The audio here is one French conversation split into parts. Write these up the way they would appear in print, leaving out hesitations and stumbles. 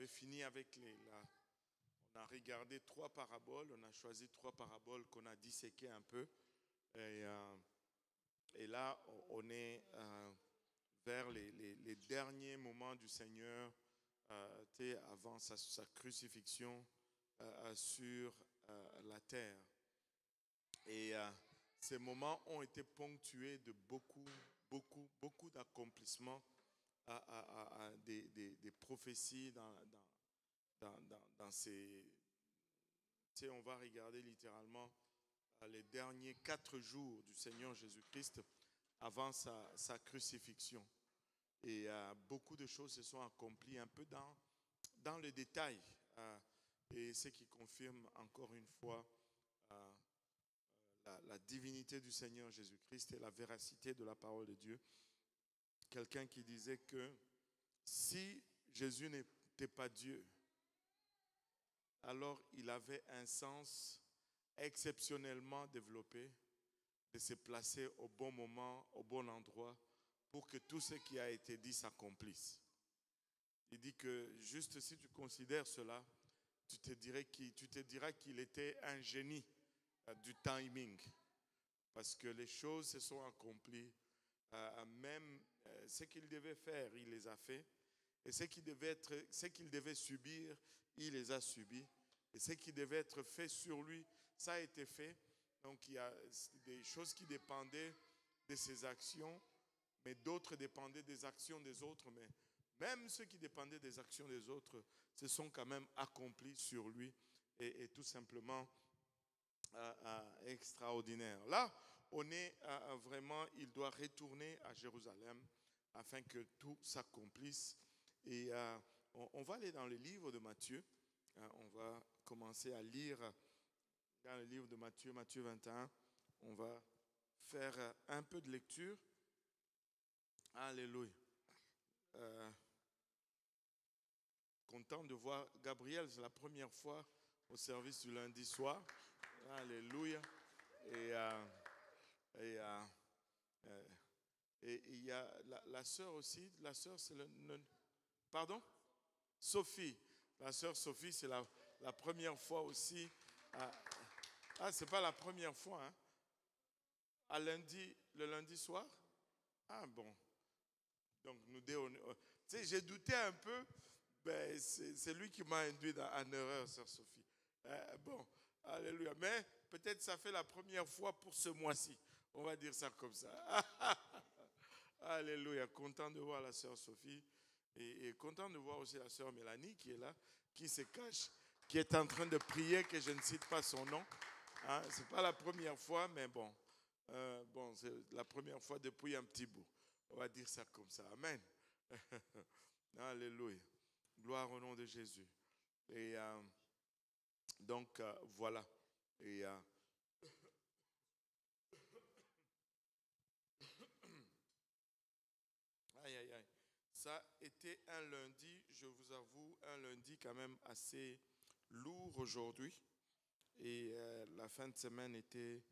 avait fini avec on a regardé 3 paraboles, on a choisi 3 paraboles qu'on a disséquées un peu. Et là, on est vers les derniers moments du Seigneur, avant sa crucifixion sur la terre. Et ces moments ont été ponctués de beaucoup d'accomplissements, des prophéties dans ces... on va regarder littéralement les derniers 4 jours du Seigneur Jésus-Christ avant sa crucifixion. Et beaucoup de choses se sont accomplies un peu dans le détail. Et ce qui confirme encore une fois la divinité du Seigneur Jésus-Christ et la véracité de la parole de Dieu. Quelqu'un qui disait que si Jésus n'était pas Dieu, alors il avait un sens exceptionnellement développé de se placer au bon moment, au bon endroit, pour que tout ce qui a été dit s'accomplisse. Il dit que juste si tu considères cela, tu te diras qu'il était un génie du timing, parce que les choses se sont accomplies. Même ce qu'il devait faire, il les a fait. Et ce qu'il devait subir, il les a subis. Et ce qui devait être fait sur lui, ça a été fait. Donc il y a des choses qui dépendaient de ses actions, mais d'autres dépendaient des actions des autres. Mais même ceux qui dépendaient des actions des autres se sont quand même accomplis sur lui. Et tout simplement extraordinaire. Là, on est vraiment, il doit retourner à Jérusalem afin que tout s'accomplisse. Et on va aller dans le livre de Matthieu. On va commencer à lire dans le livre de Matthieu, Matthieu 21. On va faire un peu de lecture. Alléluia. Content de voir Gabriel, c'est la première fois au service du lundi soir. Alléluia. Et il y a la sœur aussi. La sœur, c'est pardon? Sophie. La sœur Sophie, c'est la première fois aussi. C'est pas la première fois, hein? Le lundi soir? Ah bon. Donc nous deux, tu sais, j'ai douté un peu. Ben, c'est lui qui m'a induit en erreur, sœur Sophie. Bon, alléluia. Mais peut-être ça fait la première fois pour ce mois-ci. On va dire ça comme ça. Alléluia. Content de voir la sœur Sophie. Et content de voir aussi la sœur Mélanie qui est là, qui se cache, qui est en train de prier, que je ne cite pas son nom. Hein, ce n'est pas la première fois, mais bon. C'est la première fois depuis un petit bout. On va dire ça comme ça. Amen. Alléluia. Gloire au nom de Jésus. Et donc, voilà. Et aïe, aïe, aïe. Ça était un lundi, je vous avoue, un lundi quand même assez lourd aujourd'hui. Et la fin de semaine était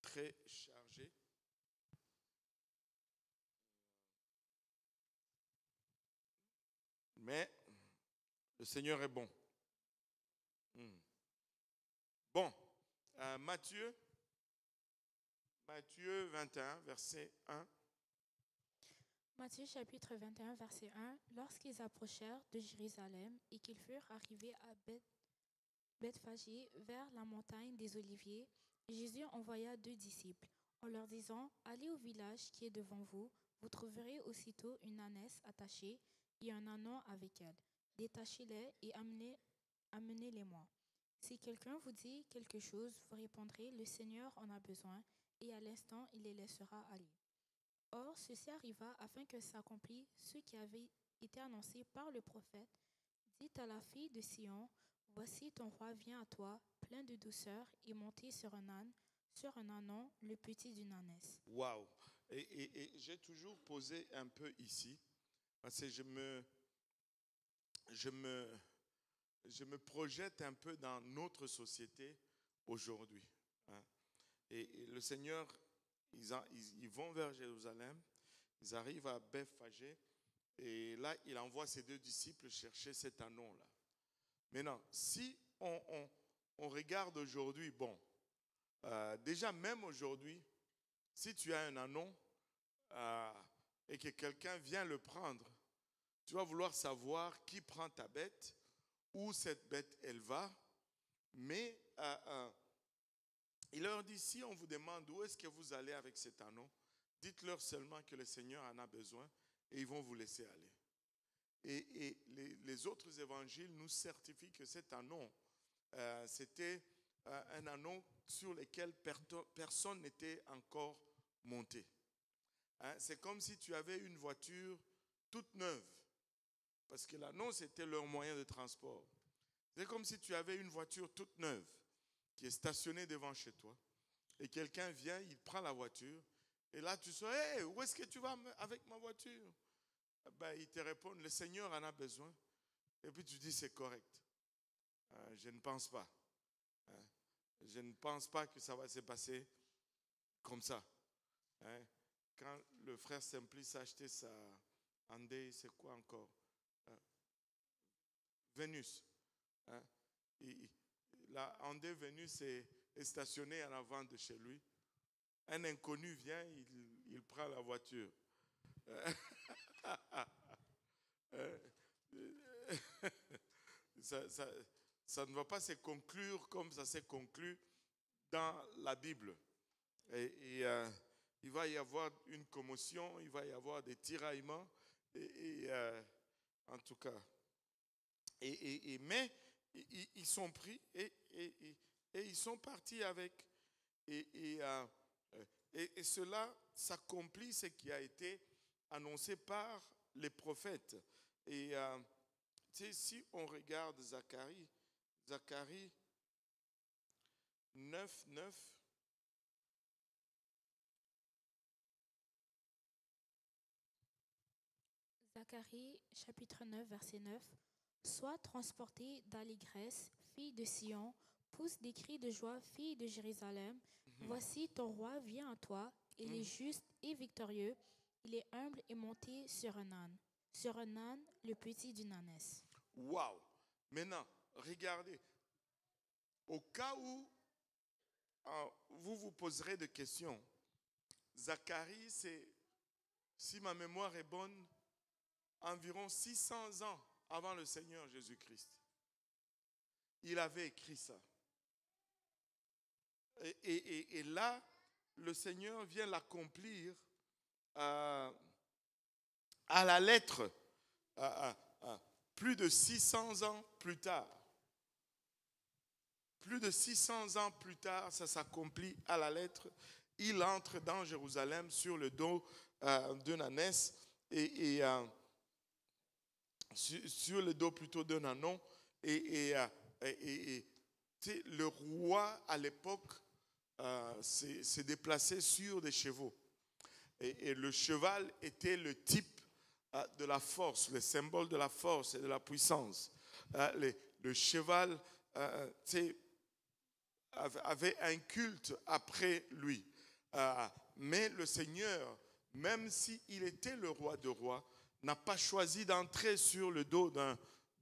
très chargée. Mais le Seigneur est bon. Bon, Matthieu 21, verset 1. Matthieu chapitre 21, verset 1. Lorsqu'ils approchèrent de Jérusalem et qu'ils furent arrivés à Bethphagée, vers la montagne des Oliviers, Jésus envoya 2 disciples, en leur disant, « Allez au village qui est devant vous, vous trouverez aussitôt une ânesse attachée et un ânon avec elle. Détachez-les et amenez-les-moi. Si quelqu'un vous dit quelque chose, vous répondrez, le Seigneur en a besoin, et à l'instant, il les laissera aller. » Or, ceci arriva afin que s'accomplisse ce qui avait été annoncé par le prophète. Dites à la fille de Sion, voici ton roi vient à toi, plein de douceur, et monté sur un âne, sur un ânon, le petit d'une ânesse. Waouh! Et j'ai toujours posé un peu ici, parce que je me projette un peu dans notre société aujourd'hui. Hein. Et le Seigneur, ils vont vers Jérusalem, ils arrivent à Bethphagée, Et là, il envoie ses 2 disciples chercher cet anneau-là. Maintenant, si on regarde aujourd'hui, bon, déjà même aujourd'hui, si tu as un anneau et que quelqu'un vient le prendre, tu vas vouloir savoir qui prend ta bête, où cette bête elle va. Mais il leur dit, si on vous demande où est-ce que vous allez avec cet anneau, dites-leur seulement que le Seigneur en a besoin et ils vont vous laisser aller. Et les autres évangiles nous certifient que cet anneau, c'était un anneau sur lequel personne n'était encore monté. C'est comme si tu avais une voiture toute neuve, parce que l'anneau, c'était leur moyen de transport. C'est comme si tu avais une voiture toute neuve qui est stationnée devant chez toi, et quelqu'un vient, il prend la voiture, et là tu dis, hey, où est-ce que tu vas avec ma voiture? Ben, ils te répondent, le Seigneur en a besoin. Et puis tu dis, c'est correct. Je ne pense pas. Je ne pense pas que ça va se passer comme ça. Quand le frère Simplice a acheté sa Hyundai, c'est quoi encore? Vénus. La Hyundai Vénus est stationnée en avant de chez lui. Un inconnu vient, il prend la voiture. Ça ne va pas se conclure comme ça s'est conclu dans la Bible. Et il va y avoir une commotion, il va y avoir des tiraillements. En tout cas. Mais ils sont pris et ils sont partis avec. Et cela s'accomplit, ce qui a été annoncé par les prophètes. Et si on regarde Zacharie 9, 9. Zacharie chapitre 9, verset 9. Sois transportée d'allégresse, fille de Sion, pousse des cris de joie, fille de Jérusalem. Voici ton roi vient à toi, il est juste et victorieux, il est humble et monté sur un âne, le petit d'une ânesse. Waouh! Maintenant, regardez. Au cas où vous vous poserez des questions, Zacharie, c'est, si ma mémoire est bonne, environ 600 ans avant le Seigneur Jésus-Christ. Il avait écrit ça. Et là, le Seigneur vient l'accomplir à la lettre, plus de 600 ans plus tard. Plus de 600 ans plus tard, ça s'accomplit à la lettre. Il entre dans Jérusalem sur le dos d'une ânesse et sur le dos plutôt d'un ânon. Et le roi à l'époque s'est déplacé sur des chevaux. Et le cheval était le type de la force, le symbole de la force et de la puissance. Le cheval avait un culte après lui. Mais le Seigneur, même s'il était le roi de rois, n'a pas choisi d'entrer sur le dos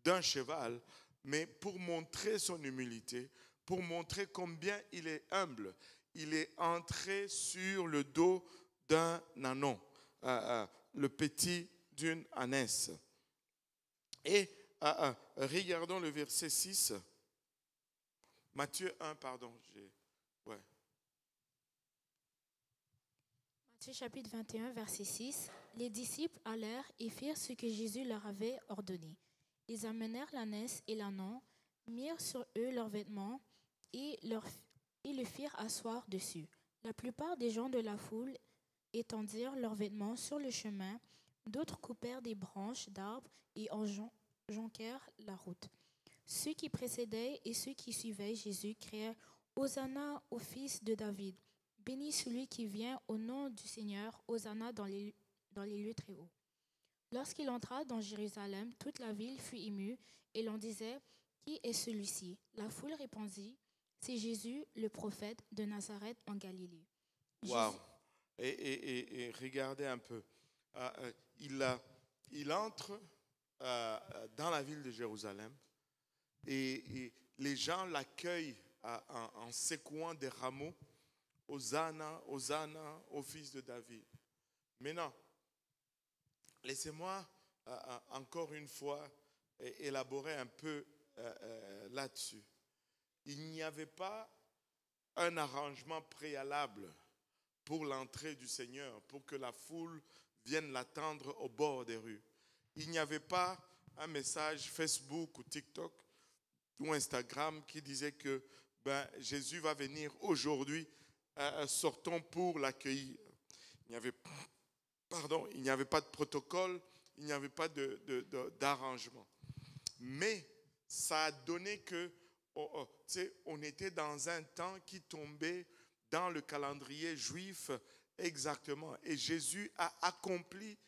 d'un cheval, mais pour montrer son humilité, pour montrer combien il est humble, il est entré sur le dos d'un ânon, le petit d'une ânesse. Et regardons le verset 6. Matthieu 1, pardon. Matthieu chapitre 21, verset 6. Les disciples allèrent et firent ce que Jésus leur avait ordonné. Ils amenèrent l'ânesse et l'ânon, mirent sur eux leurs vêtements et le firent asseoir dessus. La plupart des gens de la foule étendirent leurs vêtements sur le chemin, d'autres coupèrent des branches d'arbres et en jonquèrent la route. Ceux qui précédaient et ceux qui suivaient Jésus crièrent « Hosanna au fils de David ! Béni celui qui vient au nom du Seigneur, Hosanna dans les lieux très hauts. » Lorsqu'il entra dans Jérusalem, toute la ville fut émue et l'on disait « Qui est celui-ci » La foule répondit « C'est Jésus, le prophète de Nazareth en Galilée. » Wow. Et regardez un peu. il entre dans la ville de Jérusalem et les gens l'accueillent en secouant des rameaux. Hosanna, Hosanna au fils de David. Maintenant, laissez-moi encore une fois élaborer un peu là-dessus. Il n'y avait pas un arrangement préalable pour l'entrée du Seigneur, pour que la foule vienne l'attendre au bord des rues. Il n'y avait pas un message Facebook ou TikTok ou Instagram qui disait que Jésus va venir aujourd'hui, sortons pour l'accueillir. Il n'y avait pas de protocole, il n'y avait pas d'arrangement. Mais ça a donné que on était dans un temps qui tombait dans le calendrier juif exactement. Et Jésus a accompli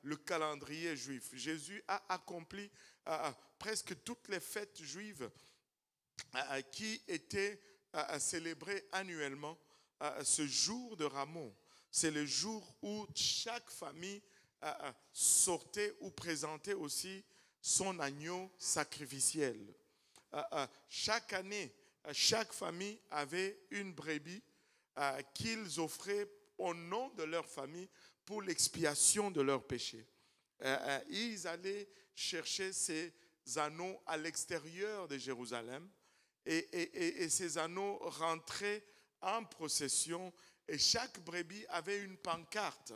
le calendrier juif. Jésus a accompli presque toutes les fêtes juives qui étaient célébrées annuellement. Ce jour de Rameau, c'est le jour où chaque famille sortait ou présentait aussi son agneau sacrificiel. Chaque année, chaque famille avait une brebis qu'ils offraient au nom de leur famille pour l'expiation de leurs péchés. Ils allaient chercher ces anneaux à l'extérieur de Jérusalem et ces anneaux rentraient en procession et chaque brebis avait une pancarte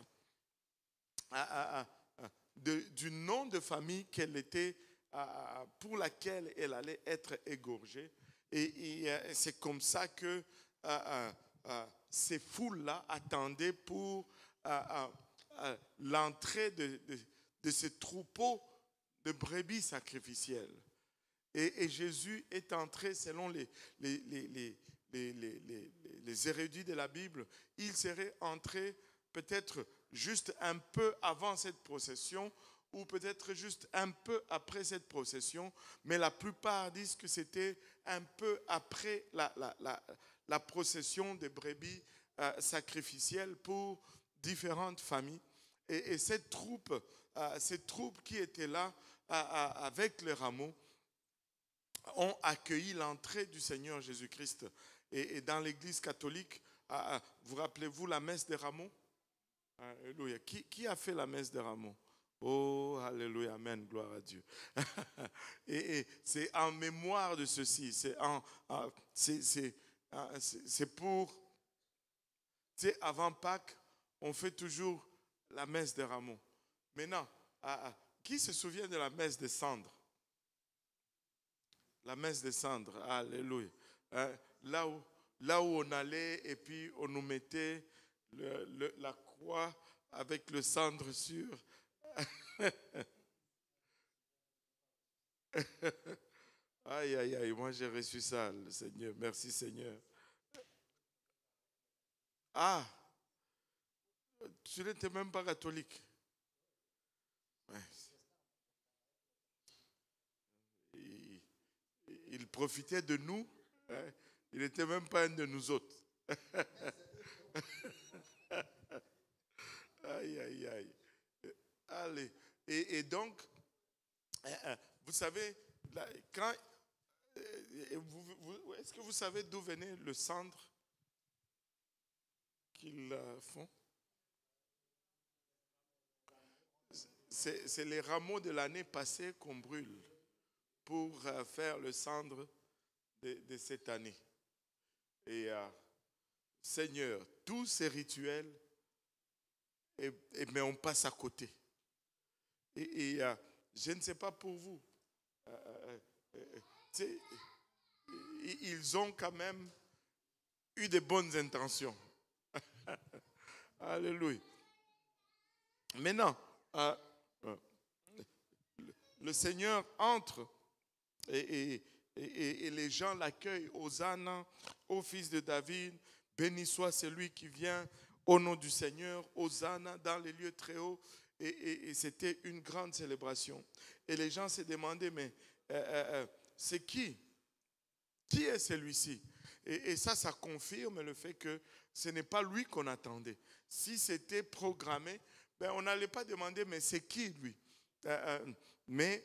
du nom de famille qu'elle était, pour laquelle elle allait être égorgée. Et c'est comme ça que ces foules-là attendaient pour l'entrée de ces troupeaux de brebis sacrificielles. Et Jésus est entré selon les érudits de la Bible. Il serait entré peut-être juste un peu avant cette procession ou peut-être juste un peu après cette procession, mais la plupart disent que c'était un peu après la procession des brebis sacrificielles pour différentes familles. Et ces troupes qui étaient là avec les rameaux ont accueilli l'entrée du Seigneur Jésus-Christ. Et dans l'Église catholique, vous rappelez-vous la messe des rameaux? Alléluia. Qui a fait la messe des rameaux? Oh, alléluia, amen, gloire à Dieu. et c'est en mémoire de ceci. C'est pour, tu sais, avant Pâques, on fait toujours la messe des rameaux. Maintenant, qui se souvient de la messe des cendres? La messe des cendres, alléluia. Là où on allait et puis on nous mettait la croix avec le cendre sur. Aïe, aïe, aïe, moi j'ai reçu ça, le Seigneur. Merci Seigneur. Ah, tu n'étais même pas catholique. Ouais. Il profitait de nous. Hein. Il n'était même pas un de nous autres. Aïe, aïe, aïe. Allez. Et donc, vous savez, quand est-ce que vous savez d'où venait le cendre qu'ils font? C'est les rameaux de l'année passée qu'on brûle pour faire le cendre de cette année. Et Seigneur, tous ces rituels, mais on passe à côté. Et je ne sais pas pour vous, ils ont quand même eu de bonnes intentions. Alléluia. Maintenant, le Seigneur entre et les gens l'accueillent. Hosanna au fils de David, béni soit celui qui vient au nom du Seigneur. Hosanna dans les lieux très hauts. Et c'était une grande célébration. Et les gens se demandaient, mais c'est qui? Qui est celui-ci? Et ça confirme le fait que ce n'est pas lui qu'on attendait. Si c'était programmé, ben, on n'allait pas demander, mais c'est qui lui? Mais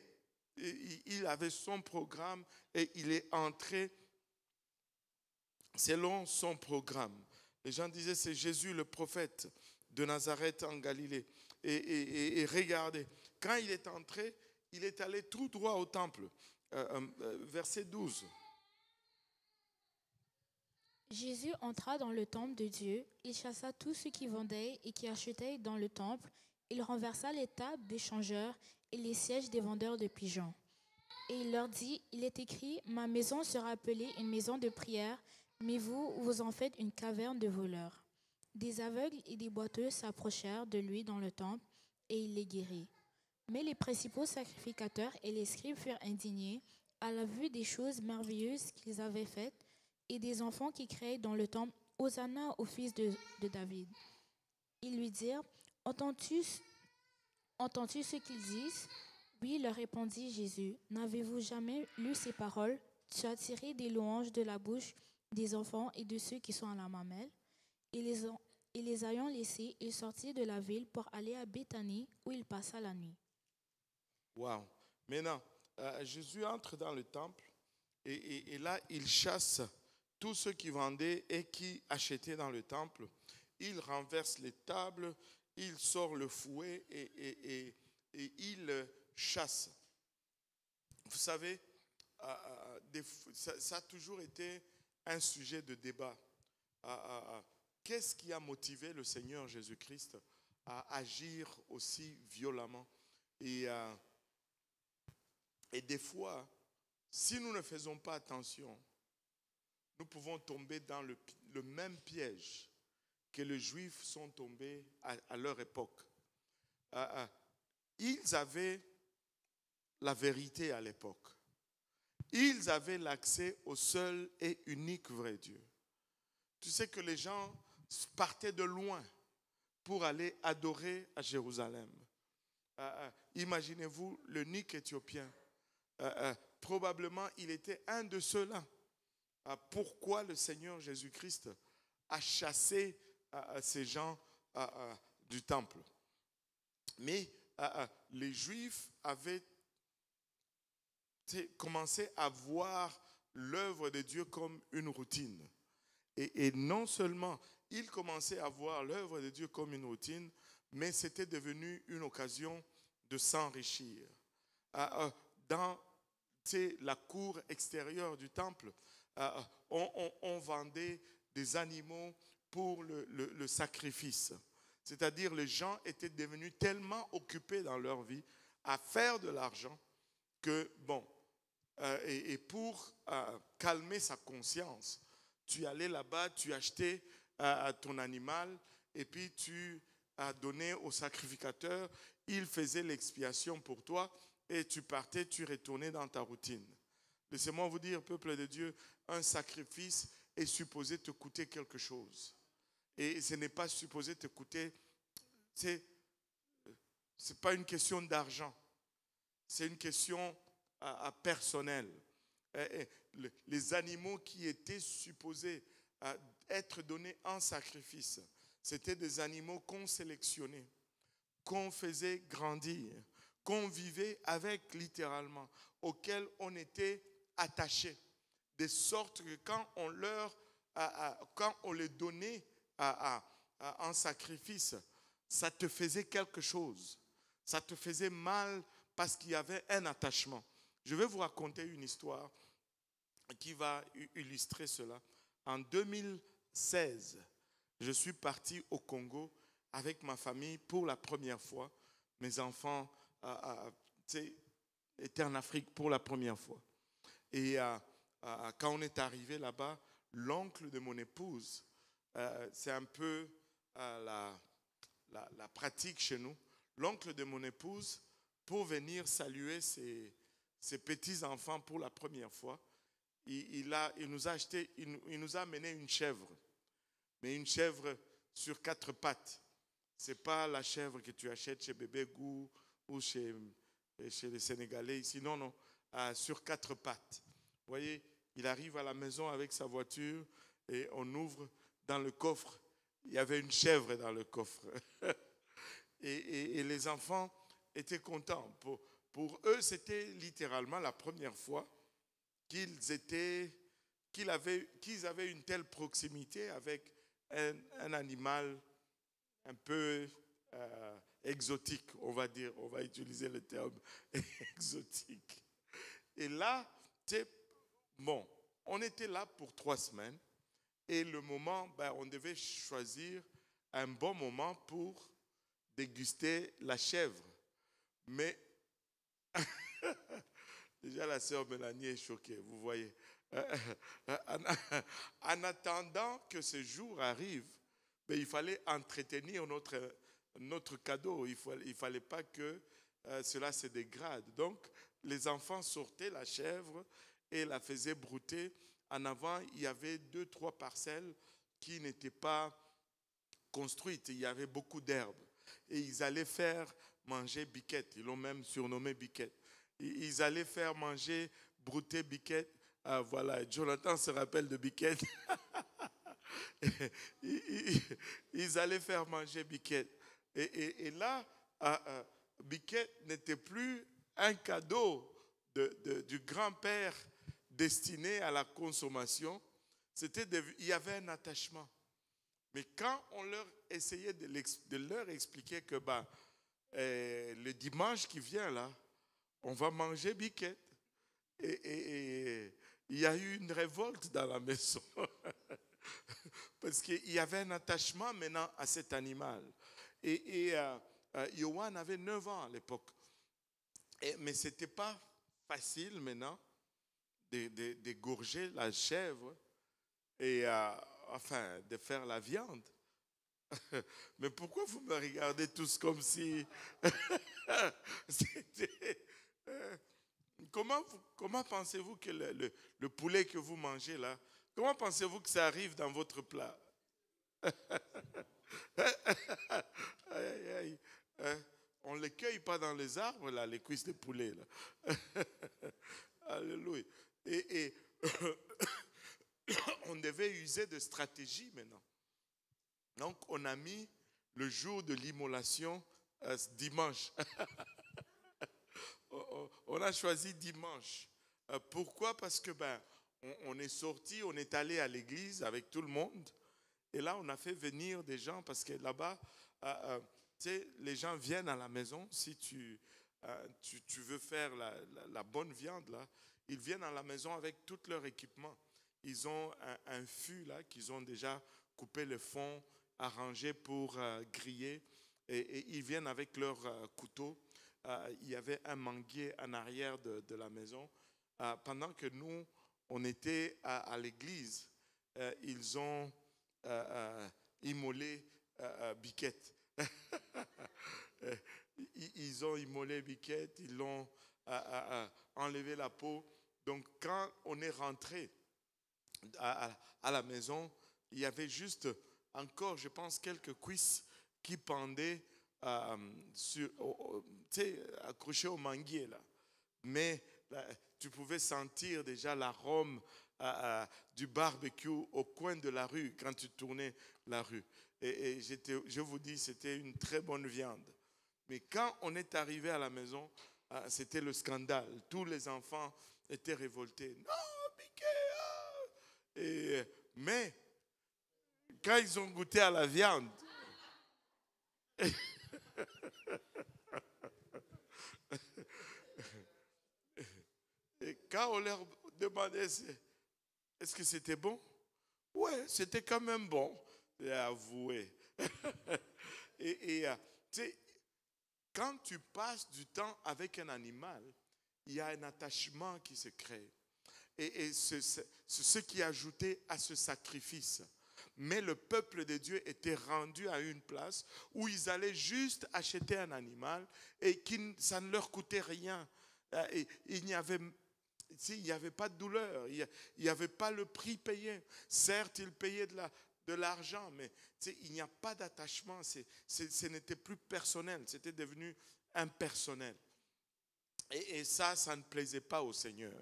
il avait son programme et il est entré selon son programme. Les gens disaient, c'est Jésus le prophète de Nazareth en Galilée. Et regardez, quand il est entré, il est allé tout droit au temple. Verset 12. Jésus entra dans le temple de Dieu, il chassa tous ceux qui vendaient et qui achetaient dans le temple, il renversa les tables des changeurs et les sièges des vendeurs de pigeons. Et il leur dit, il est écrit, ma maison sera appelée une maison de prière, mais vous, vous en faites une caverne de voleurs. Des aveugles et des boiteux s'approchèrent de lui dans le temple, et il les guérit. Mais les principaux sacrificateurs et les scribes furent indignés à la vue des choses merveilleuses qu'ils avaient faites, et des enfants qui criaient dans le temple, Hosanna au fils de David. Ils lui dirent, entends-tu ce qu'ils disent? Oui, leur répondit Jésus, n'avez-vous jamais lu ces paroles? Tu as tiré des louanges de la bouche des enfants et de ceux qui sont à la mamelle. Et les ayant laissés, il sortit de la ville pour aller à Béthanie, où il passa la nuit. Wow. Maintenant, Jésus entre dans le temple et là, il chasse tous ceux qui vendaient et qui achetaient dans le temple. Il renverse les tables, il sort le fouet et il chasse. Vous savez, ça a toujours été un sujet de débat. Qu'est-ce qui a motivé le Seigneur Jésus-Christ à agir aussi violemment? Et des fois, si nous ne faisons pas attention, nous pouvons tomber dans le même piège que les Juifs sont tombés à leur époque. Ils avaient la vérité à l'époque. Ils avaient l'accès au seul et unique vrai Dieu. Tu sais que les gens partaient de loin pour aller adorer à Jérusalem. Imaginez-vous le Nik éthiopien. Probablement, il était un de ceux-là. Pourquoi le Seigneur Jésus-Christ a chassé ces gens du temple? Mais les Juifs avaient commencé à voir l'œuvre de Dieu comme une routine. Et non seulement ils commençaient à voir l'œuvre de Dieu comme une routine, mais c'était devenu une occasion de s'enrichir. Dans la cour extérieure du temple, on vendait des animaux pour le sacrifice. C'est-à-dire les gens étaient devenus tellement occupés dans leur vie à faire de l'argent que, et pour calmer sa conscience, tu allais là-bas, tu achetais ton animal et puis tu donnais au sacrificateur, il faisait l'expiation pour toi et tu partais, tu retournais dans ta routine. Laissez-moi vous dire, peuple de Dieu, un sacrifice est supposé te coûter quelque chose. Et ce n'est pas supposé te coûter, c'est pas une question d'argent, c'est une question personnelle. Les animaux qui étaient supposés être donnés en sacrifice, c'était des animaux qu'on sélectionnait, qu'on faisait grandir, qu'on vivait avec littéralement, auxquels on était attaché, de sorte que quand on les donnait en sacrifice, ça te faisait quelque chose, ça te faisait mal parce qu'il y avait un attachement. Je vais vous raconter une histoire qui va illustrer cela. En 2016, je suis parti au Congo avec ma famille pour la première fois. Mes enfants étaient en Afrique pour la première fois. Et quand on est arrivé là-bas, l'oncle de mon épouse, c'est un peu la pratique chez nous. L'oncle de mon épouse, pour venir saluer ses petits-enfants pour la première fois, il nous a amené une chèvre. Mais une chèvre sur 4 pattes. Ce n'est pas la chèvre que tu achètes chez Bébé Gou ou chez les Sénégalais ici. Non, non, sur 4 pattes. Vous voyez, il arrive à la maison avec sa voiture et on ouvre dans le coffre. Il y avait une chèvre dans le coffre. et les enfants étaient contents. Pour eux, c'était littéralement la première fois qu'ils avaient une telle proximité avec un animal un peu exotique, on va dire, on va utiliser le terme exotique. Et là, bon, on était là pour 3 semaines et le moment, on devait choisir un bon moment pour déguster la chèvre. Mais déjà la sœur Mélanie est choquée, vous voyez. En attendant que ce jour arrive, il fallait entretenir notre cadeau. Il ne fallait pas que cela se dégrade. Donc, les enfants sortaient la chèvre et la faisaient brouter. En avant, il y avait 2-3 parcelles qui n'étaient pas construites. Il y avait beaucoup d'herbes. Et ils allaient faire manger Biquette. Ils l'ont même surnommé Biquette. Ils allaient faire manger, brouter Biquette. Ah, voilà, Jonathan se rappelle de Biquette. Ils allaient faire manger Biquette. Et là, Biquette n'était plus un cadeau du grand-père destiné à la consommation. Il y avait un attachement. Mais quand on leur essayait de leur expliquer que le dimanche qui vient là, on va manger Biquette. Et il y a eu une révolte dans la maison. Parce qu'il y avait un attachement maintenant à cet animal. Et Yohan avait 9 ans à l'époque. Mais ce n'était pas facile maintenant d'égorger la chèvre et de faire la viande. Mais pourquoi vous me regardez tous comme si... Comment pensez-vous que le poulet que vous mangez là, comment pensez-vous que ça arrive dans votre plat? Aïe, aïe. On ne les cueille pas dans les arbres, là, les cuisses de poulet. Là. Alléluia. Et on devait user de stratégie maintenant. Donc, on a mis le jour de l'immolation dimanche. On a choisi dimanche. Pourquoi? Parce que on est sorti, on est allé à l'église avec tout le monde. Et là, on a fait venir des gens parce que là-bas, les gens viennent à la maison. Si tu veux faire la bonne viande, là, ils viennent à la maison avec tout leur équipement. Ils ont un fût là qu'ils ont déjà coupé le fond, arrangé pour griller. Et ils viennent avec leur couteau. Il y avait un manguier en arrière de la maison. Pendant que nous, on était à l'église, ils ont immolé Biquette. Ils ont immolé Biquette, ils l'ont enlevé la peau. Donc quand on est rentré à la maison, il y avait juste encore, je pense, quelques cuisses qui pendaient accrochées au manguier là. Mais tu pouvais sentir déjà l'arôme du barbecue au coin de la rue quand tu tournais la rue. Et je vous dis, c'était une très bonne viande. Mais quand on est arrivé à la maison, c'était le scandale. Tous les enfants étaient révoltés. Non, Mickey! Mais quand ils ont goûté à la viande, et quand on leur demandait est-ce que c'était bon? Ouais, c'était quand même bon. J'ai avoué. Et tu sais, quand tu passes du temps avec un animal, il y a un attachement qui se crée. Et c'est ce qui ajoutait à ce sacrifice. Mais le peuple de Dieu était rendu à une place où ils allaient juste acheter un animal et ça ne leur coûtait rien. Et il n'y avait pas de douleur, il n'y avait pas le prix payé. Certes, ils payaient de l'argent, mais il n'y a pas d'attachement. Ce n'était plus personnel, c'était devenu impersonnel. Et ça ne plaisait pas au Seigneur.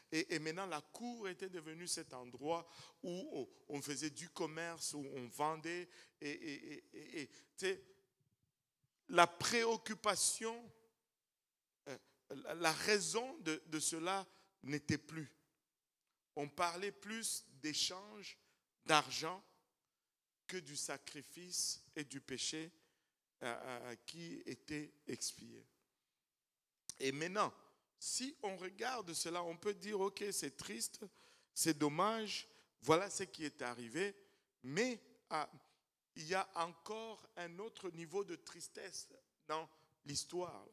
Et maintenant, la cour était devenue cet endroit où on faisait du commerce, où on vendait. Et la préoccupation, la raison de cela n'était plus. On parlait plus d'échange d'argent que du sacrifice et du péché qui était expié. Et maintenant, si on regarde cela, on peut dire, ok, c'est triste, c'est dommage, voilà ce qui est arrivé, mais il y a encore un autre niveau de tristesse dans l'histoire.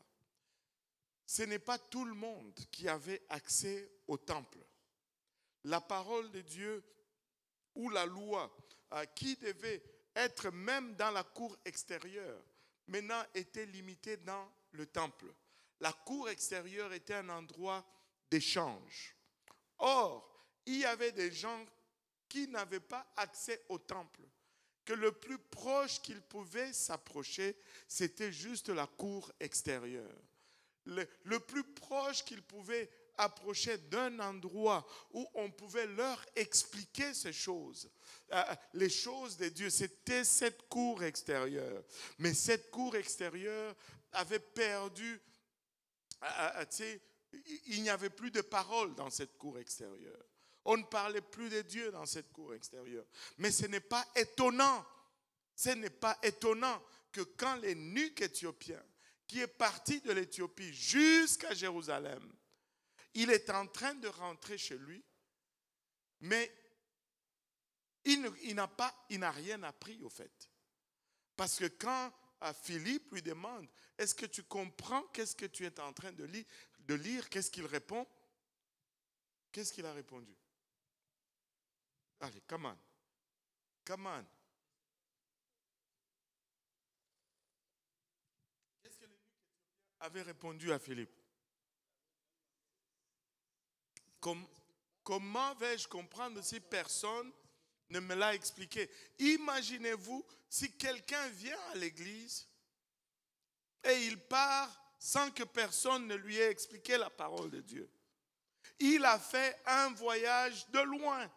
Ce n'est pas tout le monde qui avait accès au temple. La parole de Dieu ou la loi qui devait être même dans la cour extérieure, maintenant était limitée dans le temple. La cour extérieure était un endroit d'échange. Or, il y avait des gens qui n'avaient pas accès au temple, que le plus proche qu'ils pouvaient s'approcher, c'était juste la cour extérieure. Le plus proche qu'ils pouvaient approcher d'un endroit où on pouvait leur expliquer ces choses, les choses de Dieu, c'était cette cour extérieure. Mais cette cour extérieure avait perdu, il n'y avait plus de parole dans cette cour extérieure. On ne parlait plus de Dieu dans cette cour extérieure. Mais ce n'est pas étonnant, que quand l'eunuque éthiopien, qui est parti de l'Éthiopie jusqu'à Jérusalem, il est en train de rentrer chez lui, mais il n'a rien appris au fait. Parce que quand Philippe lui demande, est-ce que tu comprends qu'est-ce que tu es en train de lire, qu'est-ce qu'il répond? Qu'est-ce qu'il a répondu? Allez, come on. Qu'est-ce que l'eunuque avait répondu à Philippe? Comment vais-je comprendre si personne ne me l'a expliqué? Imaginez-vous si quelqu'un vient à l'église et il part sans que personne ne lui ait expliqué la parole de Dieu. Il a fait un voyage de loin,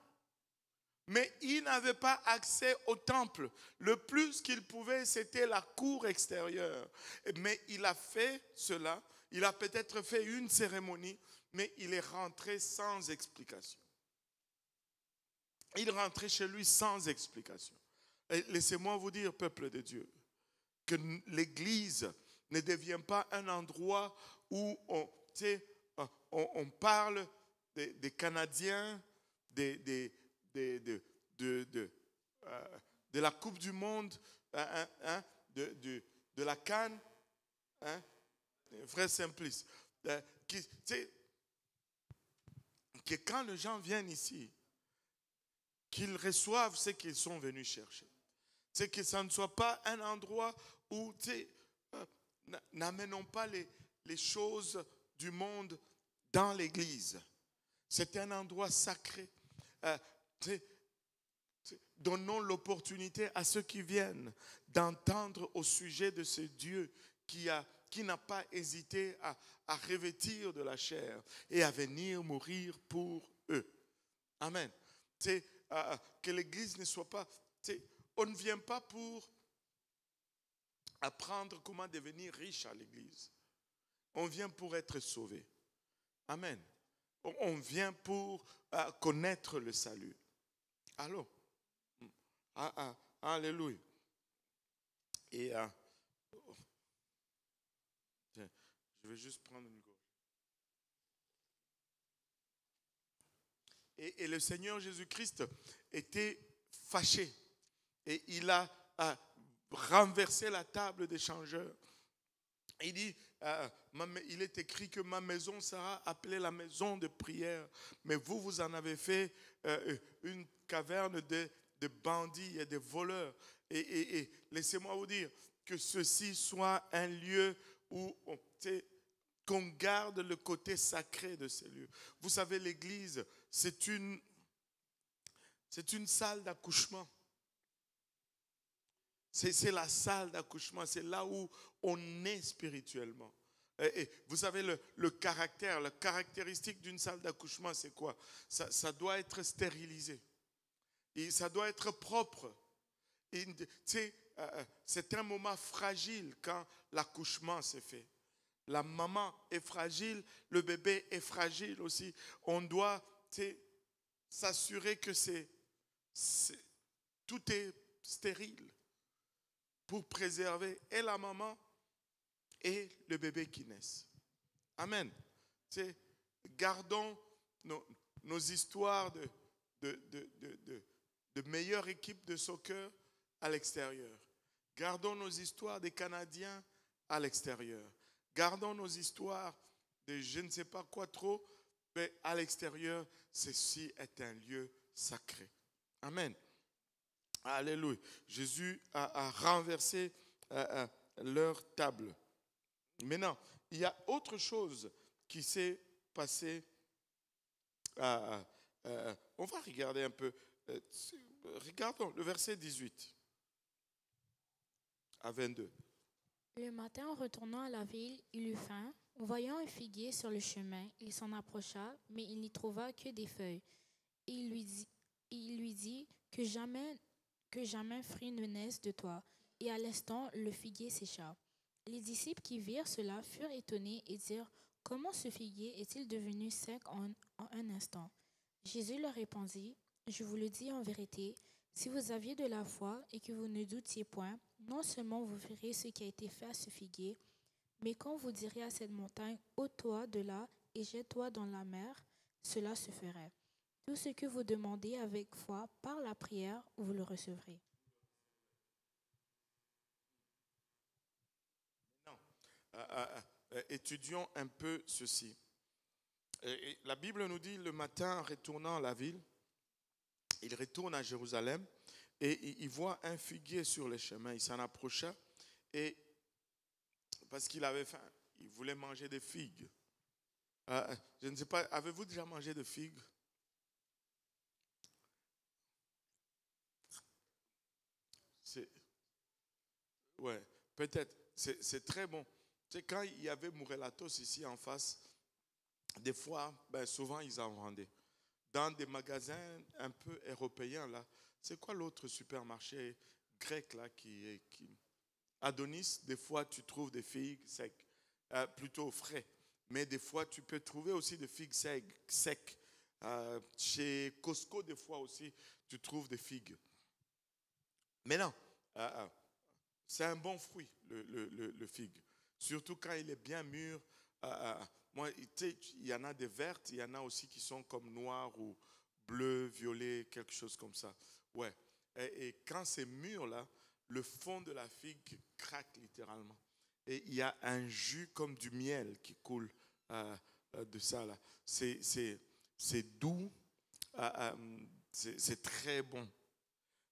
mais il n'avait pas accès au temple. Le plus qu'il pouvait, c'était la cour extérieure. Mais il a fait cela, il a peut-être fait une cérémonie, mais il est rentré sans explication. Il rentrait chez lui sans explication. Et laissez-moi vous dire, peuple de Dieu, que l'église ne devient pas un endroit où on parle des Canadiens, de la Coupe du Monde, de la CAN, frère Simplice. Que quand les gens viennent ici, qu'ils reçoivent ce qu'ils sont venus chercher. C'est que ça ne soit pas un endroit où, n'amenons pas les choses du monde dans l'église. C'est un endroit sacré. Donnons l'opportunité à ceux qui viennent d'entendre au sujet de ce Dieu qui n'a pas hésité à revêtir de la chair et à venir mourir pour eux. Amen. Que l'église ne soit pas... On ne vient pas pour apprendre comment devenir riche à l'église. On vient pour être sauvé. Amen. On vient pour connaître le salut. Allô? Alléluia. Et je vais juste prendre une gorgée. Et le Seigneur Jésus-Christ était fâché. Et il a renversé la table des changeurs. Il dit, il est écrit que ma maison sera appelée la maison de prière. Mais vous en avez fait une caverne de bandits et de voleurs. Et laissez-moi vous dire que ceci soit un lieu où qu'on garde le côté sacré de ces lieux. Vous savez, l'église, c'est une salle d'accouchement. C'est la salle d'accouchement, c'est là où on est spirituellement. Et vous savez, la caractéristique d'une salle d'accouchement, c'est quoi? Ça doit être stérilisé. Et ça doit être propre. Et, c'est un moment fragile quand l'accouchement s'est fait. La maman est fragile, le bébé est fragile aussi. On doit s'assurer que tout est stérile pour préserver et la maman et le bébé qui naissent. Amen. Gardons nos histoires de meilleure équipe de soccer à l'extérieur. Gardons nos histoires des Canadiens à l'extérieur. Gardons nos histoires de je ne sais pas quoi trop, mais à l'extérieur, ceci est un lieu sacré. Amen. Alléluia. Jésus a renversé leur table. Maintenant, il y a autre chose qui s'est passé. On va regarder un peu. Regardons le verset 18 à 22. Le matin, en retournant à la ville, il eut faim. Voyant un figuier sur le chemin, il s'en approcha, mais il n'y trouva que des feuilles. Et il lui dit que jamais fruit ne naisse de toi. Et à l'instant, le figuier sécha. Les disciples qui virent cela furent étonnés et dirent, « Comment ce figuier est-il devenu sec en un instant ?» Jésus leur répondit, « Je vous le dis en vérité, si vous aviez de la foi et que vous ne doutiez point, non seulement vous ferez ce qui a été fait à ce figuier, mais quand vous direz à cette montagne, ôte-toi de là et jette-toi dans la mer, cela se ferait. Tout ce que vous demandez avec foi par la prière, vous le recevrez. » Étudions un peu ceci. La Bible nous dit, le matin, en retournant à la ville, il retourne à Jérusalem et il voit un figuier sur le chemin. Il s'en approcha et parce qu'il avait faim, il voulait manger des figues. Je ne sais pas, avez-vous déjà mangé de figues? Ouais, peut-être. C'est très bon. Tu sais, quand il y avait Mourelatos ici en face, des fois, souvent ils en vendaient. Dans des magasins un peu européens, là, c'est quoi l'autre supermarché grec là qui Adonis, des fois tu trouves des figues secs, plutôt frais. Mais des fois tu peux trouver aussi des figues secs. Chez Costco, des fois aussi, tu trouves des figues. Mais non, c'est un bon fruit, le figue. Surtout quand il est bien mûr. Moi, il y en a des vertes, il y en a aussi qui sont comme noires ou bleues, violets, quelque chose comme ça. Ouais. Et quand c'est mûr, là, le fond de la figue craque littéralement. Et il y a un jus comme du miel qui coule de ça, là. C'est doux, c'est très bon.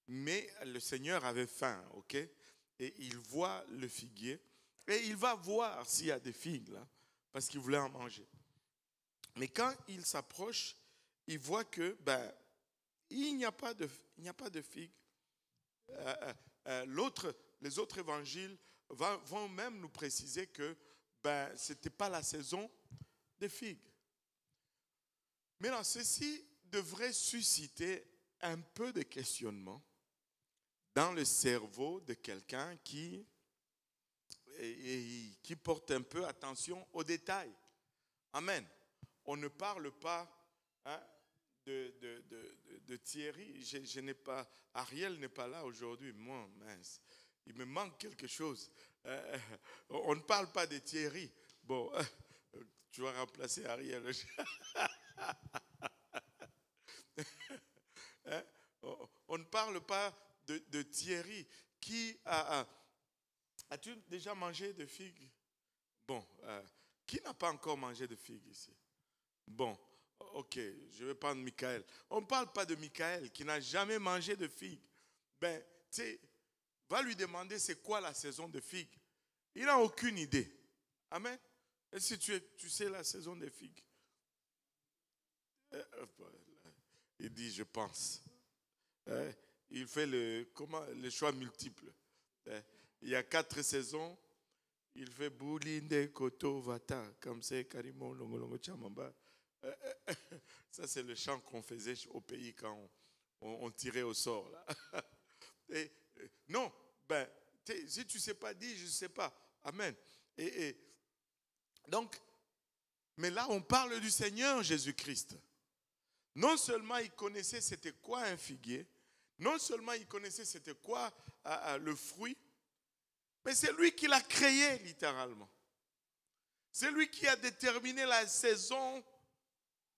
Mais le Seigneur avait faim, ok? Et il voit le figuier et il va voir s'il y a des figues là, parce qu'il voulait en manger. Mais quand il s'approche, il voit que il n'y a pas de figues. Les autres évangiles vont même nous préciser que ce n'était pas la saison des figues. Maintenant, ceci devrait susciter un peu de questionnement dans le cerveau de quelqu'un qui porte un peu attention aux détails. Amen. On ne parle pas de Thierry. Je n'ai pas, Ariel n'est pas là aujourd'hui. Moi, mince, il me manque quelque chose. On ne parle pas de Thierry. Bon, tu vas remplacer Ariel. On ne parle pas de Thierry qui as-tu déjà mangé de figues? Bon, qui n'a pas encore mangé de figues ici? Bon, ok, je vais prendre Michael. On ne parle pas de Michael qui n'a jamais mangé de figues. Tu sais, va lui demander c'est quoi la saison de figues. Il n'a aucune idée. Amen. Est-ce que tu sais la saison des figues? Il dit je pense. Il fait le choix multiple. Il y a 4 saisons. Il fait Boulinde, Koto, Vata, comme c'est Karimo, Longolongo, Chamamba. Ça, c'est le chant qu'on faisait au pays quand on tirait au sort. Là. Et, non, si tu ne sais pas, dis, je ne sais pas. Amen. Et donc, mais là, on parle du Seigneur Jésus-Christ. Non seulement il connaissait c'était quoi un figuier, non seulement il connaissait c'était quoi le fruit, mais c'est lui qui l'a créé littéralement. C'est lui qui a déterminé la saison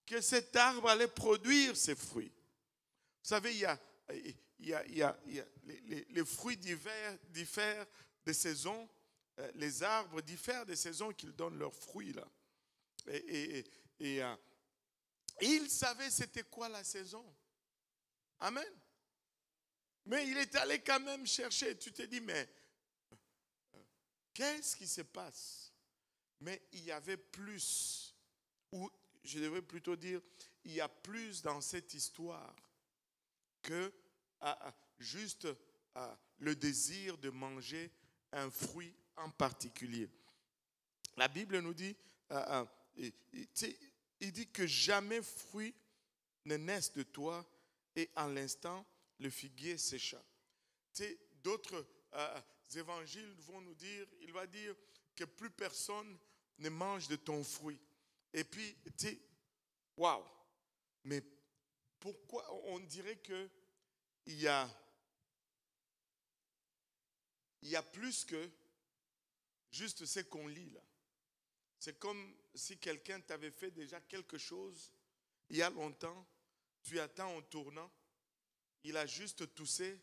que cet arbre allait produire ses fruits. Vous savez, les fruits diffèrent des saisons. Les arbres diffèrent des saisons qu'ils donnent leurs fruits là. Et il savait c'était quoi la saison. Amen. Mais il est allé quand même chercher. Tu te dis, mais qu'est-ce qui se passe? Mais il y avait plus, ou je devrais plutôt dire, il y a plus dans cette histoire que juste le désir de manger un fruit en particulier. La Bible nous dit, il dit que jamais fruit ne naisse de toi et en l'instant, le figuier sécha. D'autres évangiles vont nous dire, il va dire que plus personne ne mange de ton fruit. Et puis, waouh! Mais pourquoi on dirait que il y a plus que juste ce qu'on lit là. C'est comme si quelqu'un t'avait fait déjà quelque chose il y a longtemps, tu attends en tournant, il a juste toussé,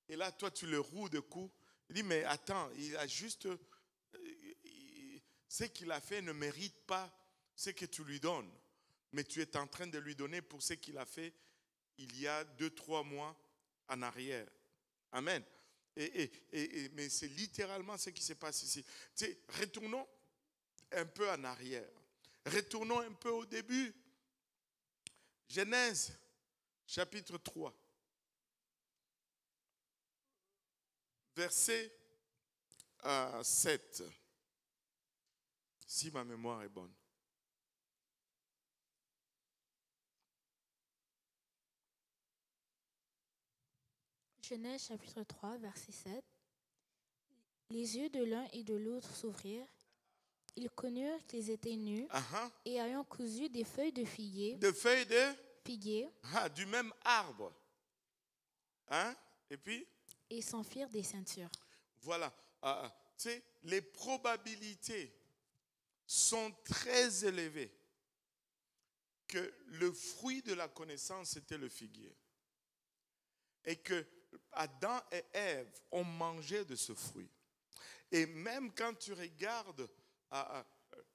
et là toi tu le roues de coups. Il dit mais attends, il a juste, ce qu'il a fait ne mérite pas ce que tu lui donnes, mais tu es en train de lui donner pour ce qu'il a fait il y a 2-3 mois en arrière. Amen. Mais c'est littéralement ce qui se passe ici. Retournons un peu en arrière. Retournons un peu au début. Genèse, chapitre 3. Verset 7. Si ma mémoire est bonne. Genèse chapitre 3, verset 7. Les yeux de l'un et de l'autre s'ouvrirent. Ils connurent qu'ils étaient nus et ayant cousu des feuilles de figuier. De feuilles de figuier. Du même arbre. Et puis? Et s'enfirent des ceintures. Voilà. Les probabilités sont très élevées que le fruit de la connaissance était le figuier. Et que Adam et Ève ont mangé de ce fruit. Et même quand tu regardes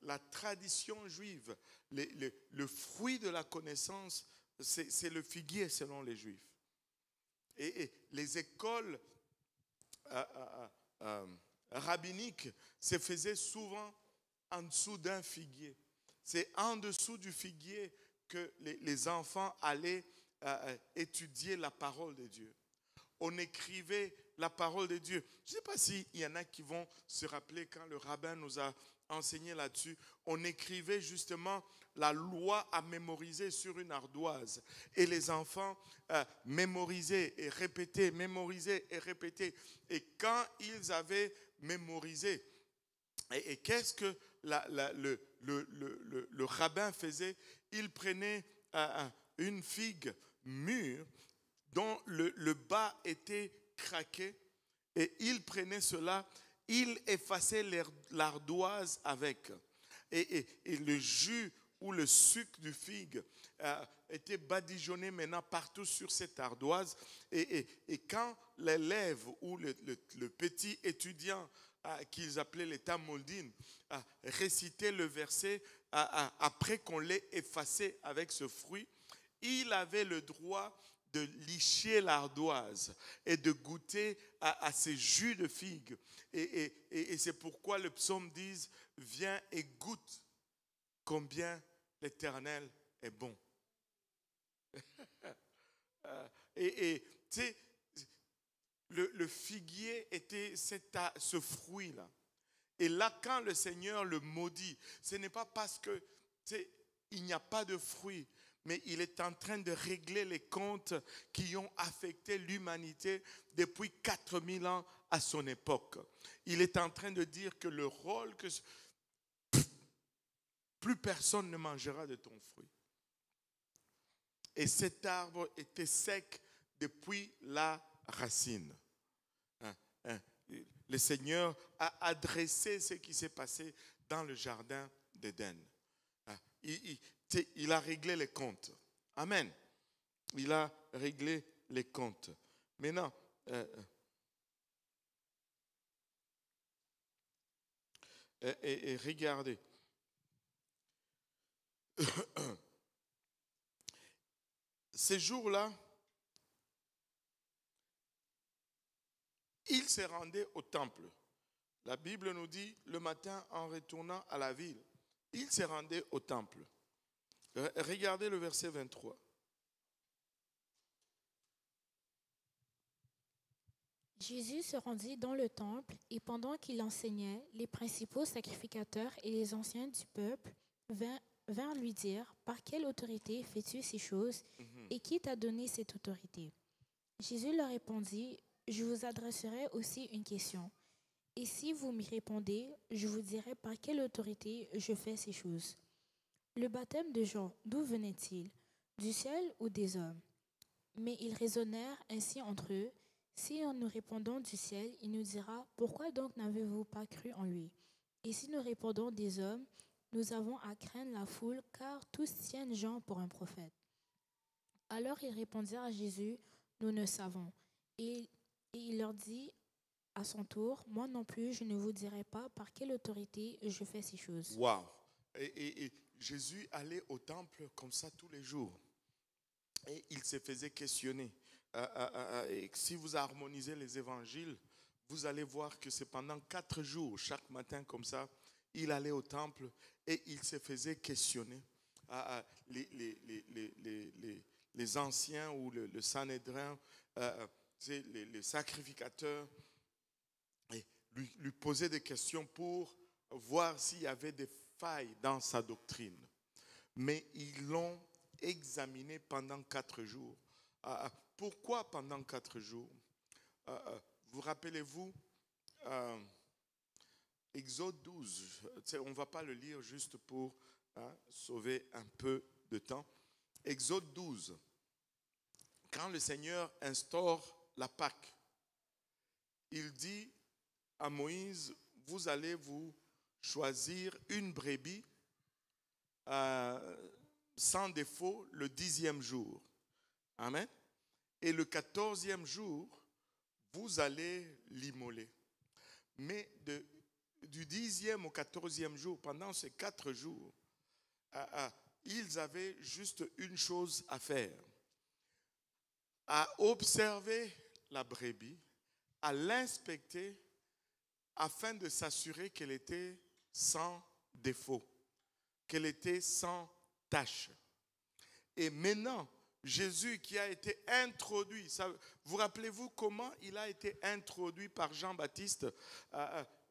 la tradition juive, le fruit de la connaissance, c'est le figuier selon les Juifs. Et les écoles rabbiniques se faisaient souvent en dessous d'un figuier. C'est en dessous du figuier que les enfants allaient étudier la parole de Dieu. On écrivait la parole de Dieu. Je ne sais pas s'il y en a qui vont se rappeler quand le rabbin nous a enseigné là-dessus. On écrivait justement la loi à mémoriser sur une ardoise. Et les enfants mémorisaient et répétaient, mémorisaient et répétaient. Et quand ils avaient mémorisé, et qu'est-ce que le rabbin faisait? Il prenait une figue mûre dont le bas était craqué, et il prenait cela, il effaçait l'ardoise avec, et le jus ou le sucre du figue était badigeonné maintenant partout sur cette ardoise, et quand l'élève ou le petit étudiant qu'ils appelaient les tamoldines récitait le verset après qu'on l'ait effacé avec ce fruit, il avait le droit de licher l'ardoise et de goûter à ces jus de figue. Et c'est pourquoi le psaume dit « Viens et goûte combien l'Éternel est bon. » Et tu sais, le figuier était ce fruit-là. Et là, quand le Seigneur le maudit, ce n'est pas parce que il n'y a pas de fruit, mais il est en train de régler les comptes qui ont affecté l'humanité depuis 4000 ans à son époque. Il est en train de dire que le rôle que plus personne ne mangera de ton fruit. Et cet arbre était sec depuis la racine. Le Seigneur a adressé ce qui s'est passé dans le jardin d'Éden. Il a réglé les comptes. Amen. Il a réglé les comptes. Maintenant, et regardez. Ces jours-là, il se rendait au temple. La Bible nous dit, le matin, en retournant à la ville, il se rendait au temple. Regardez le verset 23. Jésus se rendit dans le temple et pendant qu'il enseignait, les principaux sacrificateurs et les anciens du peuple vinrent lui dire, « Par quelle autorité fais-tu ces choses et qui t'a donné cette autorité ?» Jésus leur répondit, « Je vous adresserai aussi une question. Et si vous m'y répondez, je vous dirai par quelle autorité je fais ces choses. Le baptême de Jean, d'où venait-il? Du ciel ou des hommes? » Mais ils raisonnèrent ainsi entre eux. Si en nous répondons du ciel, il nous dira, « Pourquoi donc n'avez-vous pas cru en lui ?» Et si nous répondons des hommes, nous avons à craindre la foule, car tous tiennent Jean pour un prophète. Alors ils répondirent à Jésus, « Nous ne savons. » Et il leur dit à son tour, « Moi non plus, je ne vous dirai pas par quelle autorité je fais ces choses. » Waouh! Et Jésus allait au temple comme ça tous les jours. Et il se faisait questionner. Et si vous harmonisez les évangiles, vous allez voir que c'est pendant 4 jours, chaque matin comme ça, il allait au temple et il se faisait questionner. Les anciens ou le Sanhédrin, les sacrificateurs, et lui posaient des questions pour voir s'il y avait des failles dans sa doctrine. Mais ils l'ont examiné pendant 4 jours. Pourquoi pendant 4 jours? Vous rappelez-vous Exode 12, on ne va pas le lire juste pour sauver un peu de temps. Exode 12, quand le Seigneur instaure la Pâque, il dit à Moïse, vous allez vous choisir une brebis sans défaut le 10e jour. Amen. Et le 14e jour, vous allez l'immoler. Mais du 10e au 14e jour, pendant ces 4 jours, ils avaient juste une chose à faire. À observer la brebis, à l'inspecter, afin de s'assurer qu'elle était sans défaut, qu'elle était sans tache. Et maintenant, Jésus qui a été introduit, vous rappelez-vous comment il a été introduit par Jean-Baptiste,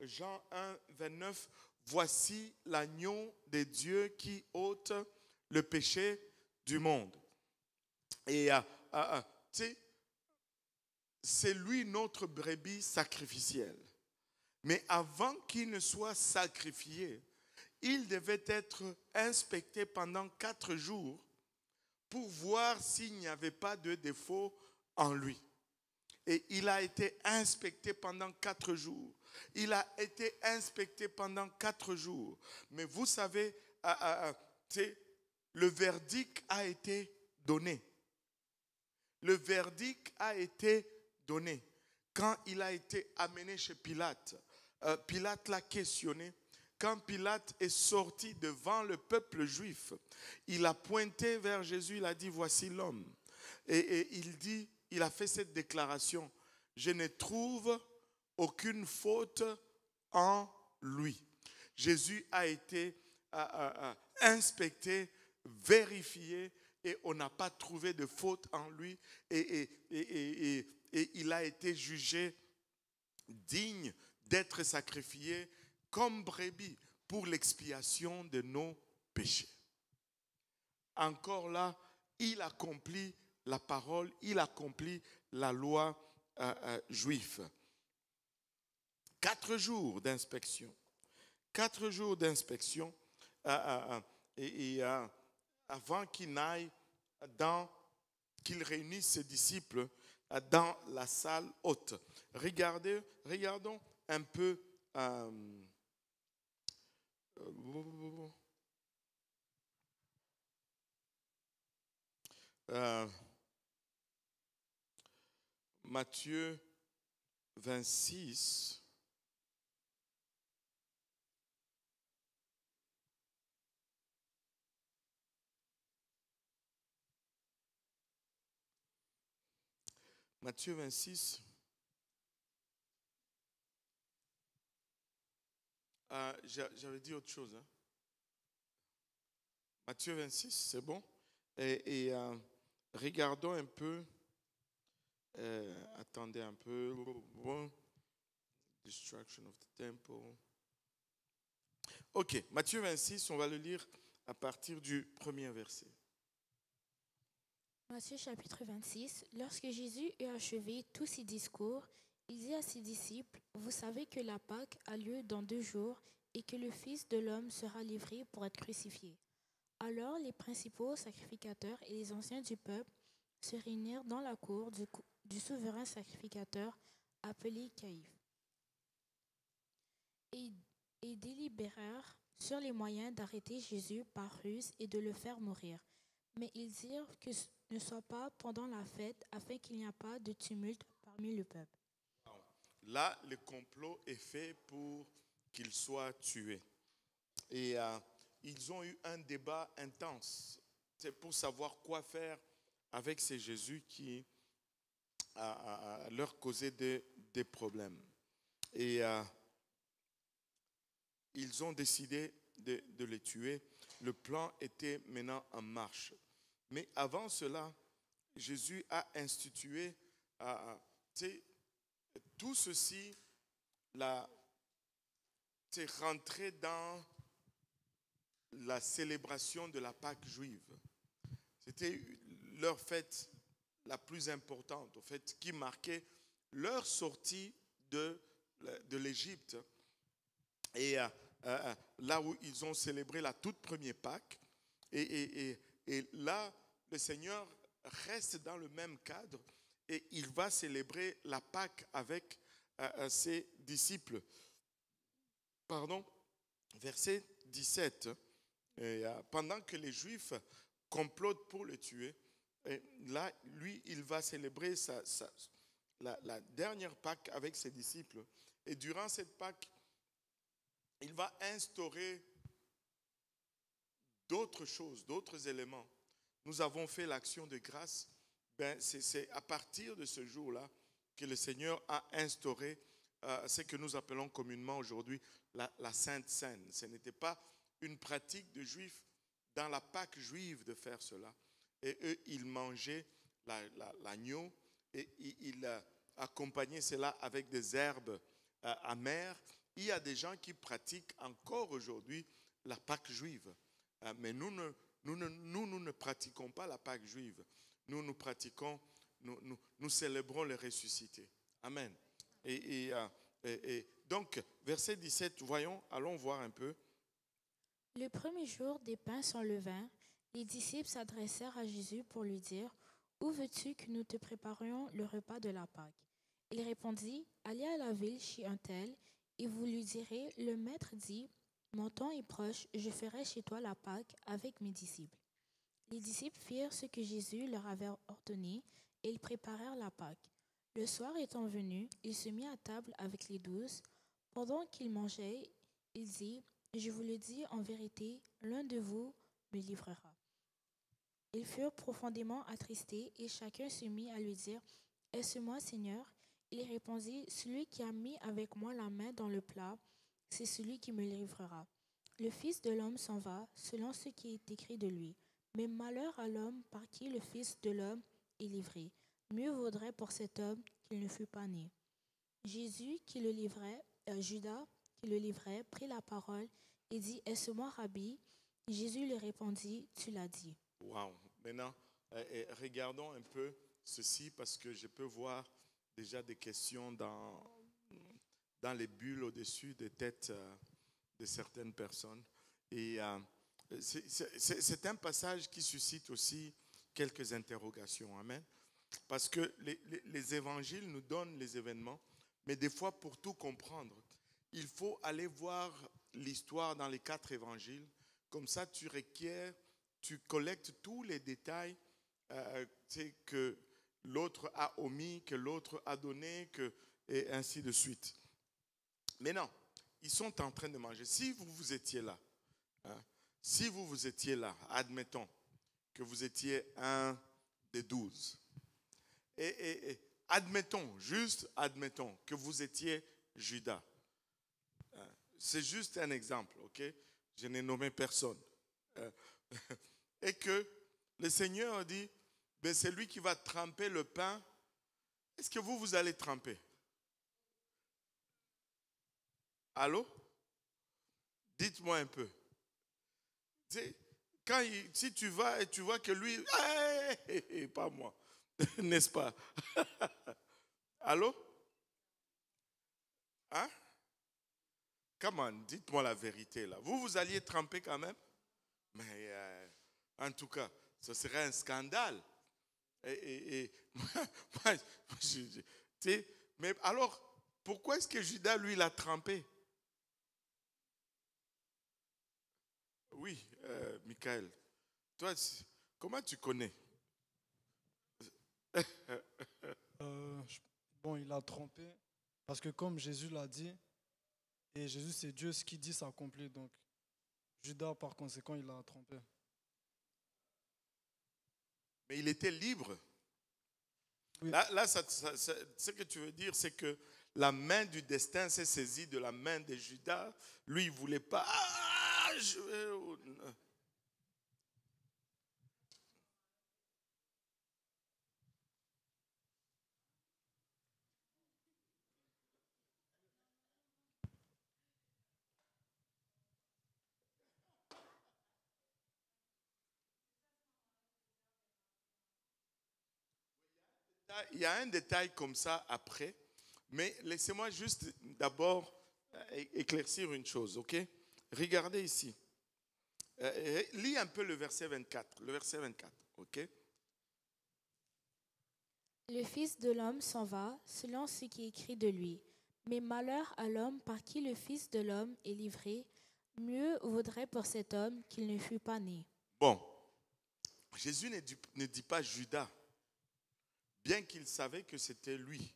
Jean 1, 29, « Voici l'agneau de Dieu qui ôte le péché du monde. » Et c'est lui notre brebis sacrificielle. Mais avant qu'il ne soit sacrifié, il devait être inspecté pendant 4 jours pour voir s'il n'y avait pas de défaut en lui. Et il a été inspecté pendant 4 jours. Il a été inspecté pendant 4 jours. Mais vous savez, le verdict a été donné. Le verdict a été donné. Quand il a été amené chez Pilate, Pilate l'a questionné. Quand Pilate est sorti devant le peuple juif, il a pointé vers Jésus, il a dit, voici l'homme. Et il a fait cette déclaration, je ne trouve aucune faute en lui. Jésus a été inspecté, vérifié, et on n'a pas trouvé de faute en lui. Et il a été jugé digne d'être sacrifié comme brebis pour l'expiation de nos péchés. Encore là, il accomplit la parole, il accomplit la loi juive. 4 jours d'inspection. 4 jours d'inspection avant qu'il réunisse ses disciples dans la salle haute. Regardons un peu Matthieu 26. Matthieu 26. J'avais dit autre chose. Hein? Matthieu 26, c'est bon. Et regardons un peu. Attendez un peu. Destruction of the temple. Ok, Matthieu 26, on va le lire à partir du premier verset. Matthieu chapitre 26. Lorsque Jésus eut achevé tous ses discours, il dit à ses disciples, « Vous savez que la Pâque a lieu dans 2 jours et que le Fils de l'homme sera livré pour être crucifié. » Alors les principaux sacrificateurs et les anciens du peuple se réunirent dans la cour du souverain sacrificateur appelé Caïphe et délibérèrent sur les moyens d'arrêter Jésus par ruse et de le faire mourir. Mais ils dirent que ce ne soit pas pendant la fête afin qu'il n'y ait pas de tumulte parmi le peuple. Là, le complot est fait pour qu'il soit tué. Et ils ont eu un débat intense. C'est pour savoir quoi faire avec ces Jésus qui leur causait des problèmes. Et ils ont décidé de les tuer. Le plan était maintenant en marche. Mais avant cela, Jésus a institué tout ceci, rentré dans la célébration de la Pâque juive. C'était leur fête la plus importante, en fait, qui marquait leur sortie de l'Égypte. Et là où ils ont célébré la toute première Pâque. Et là, le Seigneur reste dans le même cadre et il va célébrer la Pâque avec ses disciples. Verset 17. Et, pendant que les Juifs complotent pour le tuer, et là, lui, il va célébrer la dernière Pâque avec ses disciples. Et durant cette Pâque, il va instaurer d'autres choses, d'autres éléments. Nous avons fait l'action de grâce. C'est à partir de ce jour-là que le Seigneur a instauré ce que nous appelons communément aujourd'hui la Sainte Seine. Ce n'était pas une pratique de Juifs dans la Pâque juive de faire cela. Et eux, ils mangeaient l'agneau et ils accompagnaient cela avec des herbes amères. Il y a des gens qui pratiquent encore aujourd'hui la Pâque juive. Mais nous ne pratiquons pas la Pâque juive. Nous pratiquons, nous célébrons les ressuscités. Amen. Et donc, verset 17, allons voir un peu. Le premier jour des pains sans levain, les disciples s'adressèrent à Jésus pour lui dire, « Où veux-tu que nous te préparions le repas de la Pâque ?» Il répondit, « Allez à la ville chez un tel, et vous lui direz, le maître dit, « Mon temps est proche, je ferai chez toi la Pâque avec mes disciples. » Les disciples firent ce que Jésus leur avait ordonné, et ils préparèrent la Pâque. Le soir étant venu, il se mit à table avec les 12. Pendant qu'ils mangeaient, il dit, « Je vous le dis en vérité, l'un de vous me livrera. » Ils furent profondément attristés, et chacun se mit à lui dire, « Est-ce moi, Seigneur ?» Il répondit, « Celui qui a mis avec moi la main dans le plat, c'est celui qui me livrera. Le Fils de l'homme s'en va, selon ce qui est écrit de lui. Mais malheur à l'homme par qui le Fils de l'homme est livré. Mieux vaudrait pour cet homme qu'il ne fût pas né. » Judas, qui le livrait, prit la parole et dit, « Est-ce moi, Rabbi ?» Jésus lui répondit, « Tu l'as dit. » Wow. Maintenant, regardons un peu ceci parce que je peux voir déjà des questions dans les bulles au-dessus des têtes de certaines personnes. Et c'est un passage qui suscite aussi quelques interrogations. Amen. Parce que les évangiles nous donnent les événements, mais des fois, pour tout comprendre, il faut aller voir l'histoire dans les 4 évangiles. Comme ça, tu collectes tous les détails que l'autre a omis, que l'autre a donné, et ainsi de suite. Mais non, ils sont en train de manger. Si vous étiez là, si vous étiez là, admettons que vous étiez un des 12, et juste admettons que vous étiez Judas. C'est juste un exemple, ok? Je n'ai nommé personne. Et que le Seigneur dit, ben c'est lui qui va tremper le pain. Est-ce que vous allez tremper? Allô? Dites-moi un peu. Si tu vas et tu vois que lui, pas moi, n'est-ce pas? Allô? Hein? Come on, dites-moi la vérité là. Vous alliez tremper quand même? Mais en tout cas, ce serait un scandale. Mais alors, pourquoi est-ce que Judas, lui, l'a trempé? Oui, Michael. Toi, comment tu connais? Bon, il a trompé parce que comme Jésus l'a dit, et Jésus c'est Dieu, ce qu'il dit s'accomplit. Donc Judas par conséquent il a trompé. Mais il était libre. Oui. Là ce que tu veux dire, c'est que la main du destin s'est saisie de la main de Judas. Lui, il ne voulait pas. Il y a un détail comme ça après, mais laissez-moi juste d'abord éclaircir une chose, ok? Regardez ici. Lis un peu le verset 24. Le verset 24, ok? Le Fils de l'homme s'en va selon ce qui est écrit de lui. Mais malheur à l'homme par qui le Fils de l'homme est livré, mieux vaudrait pour cet homme qu'il ne fût pas né. Bon, Jésus ne dit pas Judas, bien qu'il savait que c'était lui.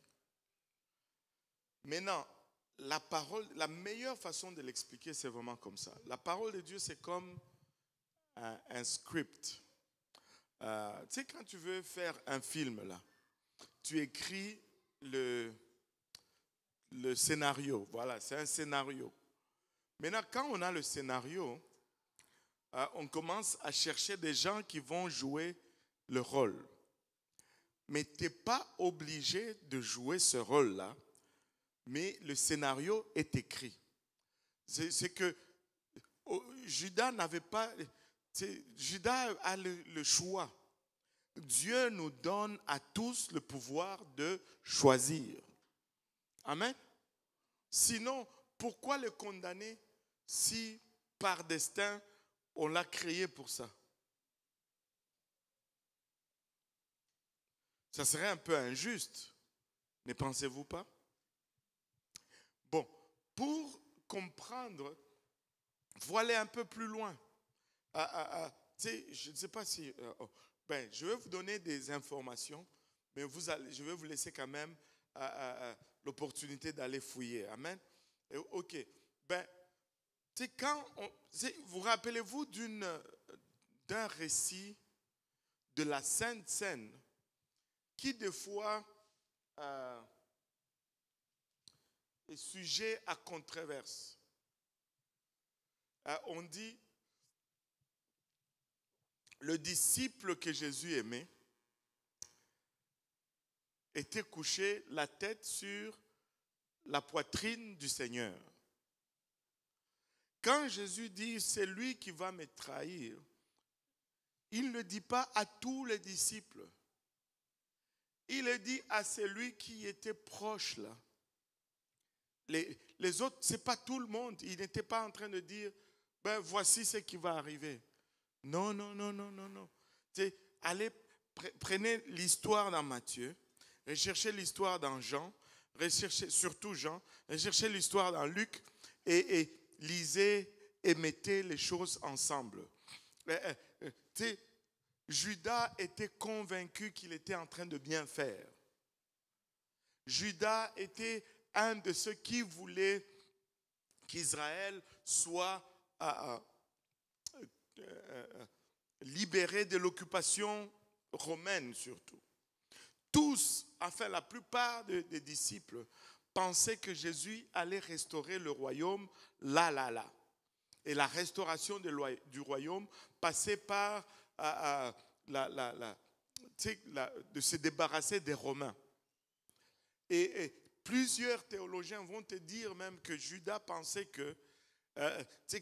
Maintenant, la meilleure façon de l'expliquer, c'est vraiment comme ça. La parole de Dieu, c'est comme un script. Tu sais, quand tu veux faire un film, là, tu écris le scénario. Voilà, c'est un scénario. Maintenant, quand on a le scénario, on commence à chercher des gens qui vont jouer le rôle. Mais tu n'es pas obligé de jouer ce rôle-là, mais le scénario est écrit. C'est que Judas n'avait pas... Judas a le choix. Dieu nous donne à tous le pouvoir de choisir. Amen. Sinon, pourquoi le condamner si par destin, on l'a créé pour ça? Ça serait un peu injuste, ne pensez-vous pas? Bon, pour comprendre, il faut aller un peu plus loin. Je ne sais pas si... je vais vous donner des informations, mais je vais vous laisser quand même l'opportunité d'aller fouiller. Amen. Ok. Vous rappelez-vous d'un récit de la Sainte Seine qui, des fois, est sujet à controverse. On dit, le disciple que Jésus aimait était couché la tête sur la poitrine du Seigneur. Quand Jésus dit, c'est lui qui va me trahir, il ne dit pas à tous les disciples. Il le dit à celui qui était proche là. les autres, ce n'est pas tout le monde. Il n'était pas en train de dire, ben voici ce qui va arriver. Non, non, non, non, non, non. Allez, prenez l'histoire dans Matthieu, recherchez l'histoire dans Jean, recherchez surtout Jean, recherchez l'histoire dans Luc et lisez et mettez les choses ensemble. Judas était convaincu qu'il était en train de bien faire. Judas était un de ceux qui voulaient qu'Israël soit libéré de l'occupation romaine surtout. Tous, enfin la plupart des disciples, pensaient que Jésus allait restaurer le royaume là. Et la restauration du royaume passait par de se débarrasser des Romains. Et plusieurs théologiens vont te dire même que Judas pensait que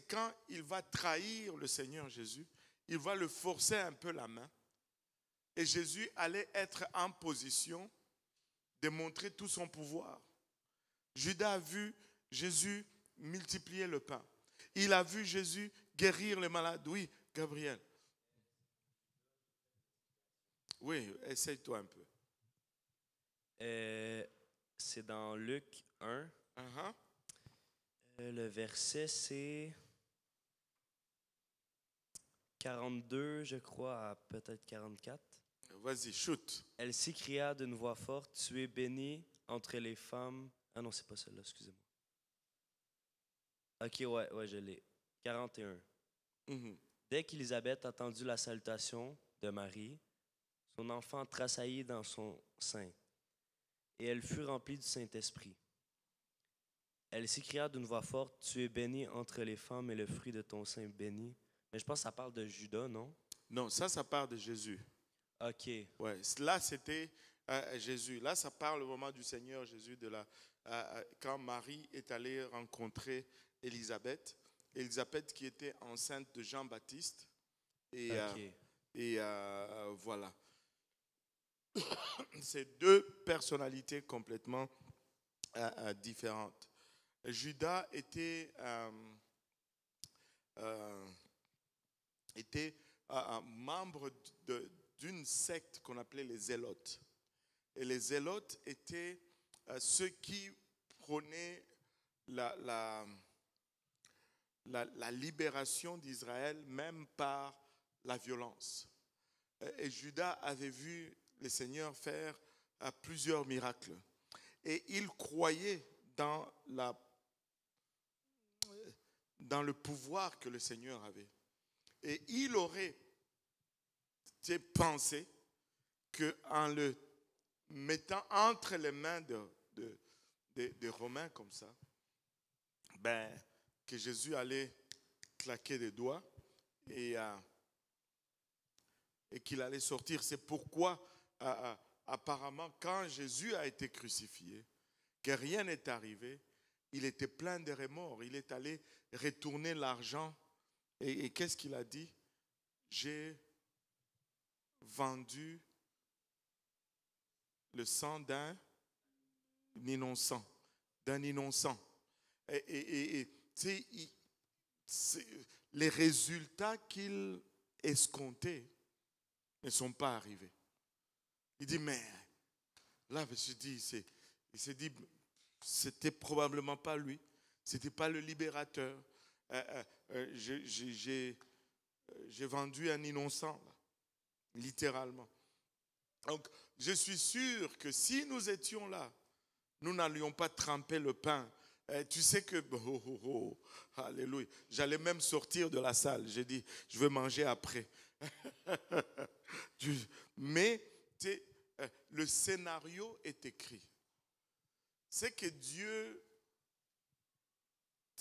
quand il va trahir le Seigneur Jésus, il va le forcer un peu la main. Et Jésus allait être en position de montrer tout son pouvoir. Judas a vu Jésus multiplier le pain. Il a vu Jésus guérir les malades. Oui, Gabriel. Oui, essaye-toi un peu. C'est dans Luc 1. Uh-huh. Le verset, c'est 42, je crois, à peut-être 44. Vas-y, shoot. Elle s'écria d'une voix forte, « Tu es bénie entre les femmes. » Ah non, c'est pas celle-là, excusez-moi. Ok, ouais, je l'ai. 41. Mm-hmm. Dès qu'Élisabeth entendit la salutation de Marie, son enfant tressaillit dans son sein, et elle fut remplie du Saint-Esprit. Elle s'écria d'une voix forte, « Tu es bénie entre les femmes et le fruit de ton sein béni. » Mais je pense que ça parle de Judas, non? Non, ça parle de Jésus. Ok. Ouais, là, c'était Jésus. Là, ça parle au moment du Seigneur Jésus, quand Marie est allée rencontrer Élisabeth. Élisabeth qui était enceinte de Jean-Baptiste. Et voilà. C'est deux personnalités complètement différentes. Judas était membre d'une secte qu'on appelait les Zélotes. Et les Zélotes étaient ceux qui prônaient la libération d'Israël, même par la violence. Et Judas avait vu le Seigneur faire plusieurs miracles. Et il croyait dans le pouvoir que le Seigneur avait. Et il aurait pensé qu'en le mettant entre les mains des Romains comme ça, que Jésus allait claquer des doigts et qu'il allait sortir. C'est pourquoi, apparemment, quand Jésus a été crucifié, que rien n'est arrivé, il était plein de remords. Il est allé retourner l'argent. Et qu'est-ce qu'il a dit? J'ai vendu le sang d'un innocent. Et les résultats qu'il escomptait ne sont pas arrivés. Il dit, mais là, je me dis, il s'est dit, c'était probablement pas lui, c'était pas le libérateur. J'ai vendu un innocent, là, littéralement. Donc, je suis sûr que si nous étions là, nous n'allions pas tremper le pain. Tu sais que, alléluia, j'allais même sortir de la salle. J'ai dit, je vais manger après. Mais le scénario est écrit. C'est que Dieu,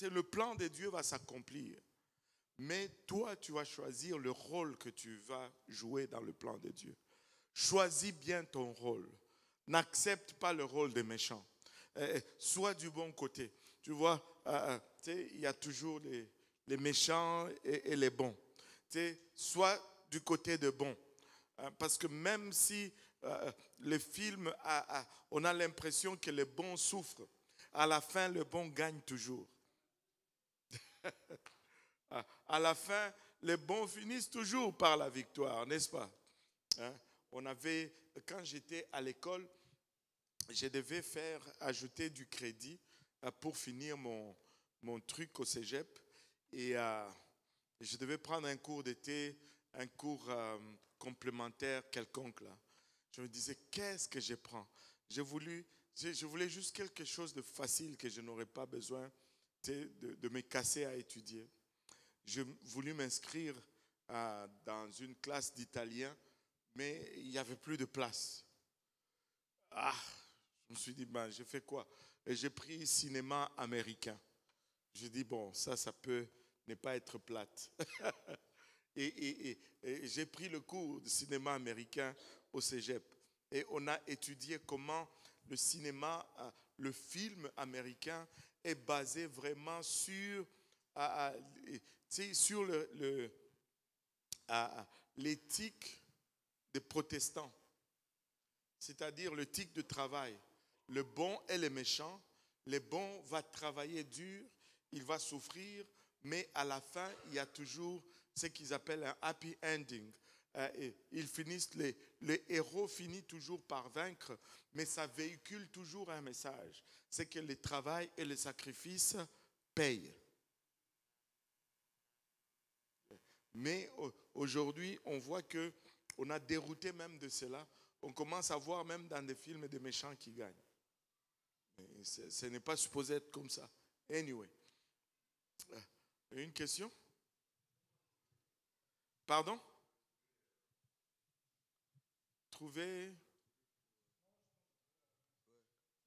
le plan de Dieu va s'accomplir. Mais toi, tu vas choisir le rôle que tu vas jouer dans le plan de Dieu. Choisis bien ton rôle. N'accepte pas le rôle des méchants. Sois du bon côté. Tu vois, il y a toujours les méchants et les bons. Sois du côté de bon. Parce que même si les films, on a l'impression que les bons souffrent, à la fin, le bon gagne toujours. À la fin, les bons finissent toujours par la victoire, n'est-ce pas? Hein? Quand j'étais à l'école, je devais ajouter du crédit pour finir mon truc au cégep. Et je devais prendre un cours d'été, un cours complémentaire quelconque là. Je me disais, qu'est-ce que je prends? Je voulais juste quelque chose de facile que je n'aurais pas besoin de me casser à étudier. J'ai voulu m'inscrire dans une classe d'italien, mais il n'y avait plus de place. Je me suis dit, ben, je fais quoi? Et j'ai pris cinéma américain. J'ai dit, bon, ça peut ne pas être plate. et j'ai pris le cours de cinéma américain au cégep. Et on a étudié comment le cinéma, le film américain est basé vraiment sur l'éthique des protestants. C'est-à-dire l'éthique du travail. Le bon et le méchant. Le bon va travailler dur, il va souffrir, mais à la fin, il y a toujours ce qu'ils appellent un happy ending. Le héros finit toujours par vaincre, mais ça véhicule toujours un message. C'est que le travail et le sacrifice payent. Mais aujourd'hui, on voit qu'on a dérouté même de cela. On commence à voir même dans des films des méchants qui gagnent. Mais ce n'est pas supposé être comme ça. Anyway. Une question? Pardon? Trouvez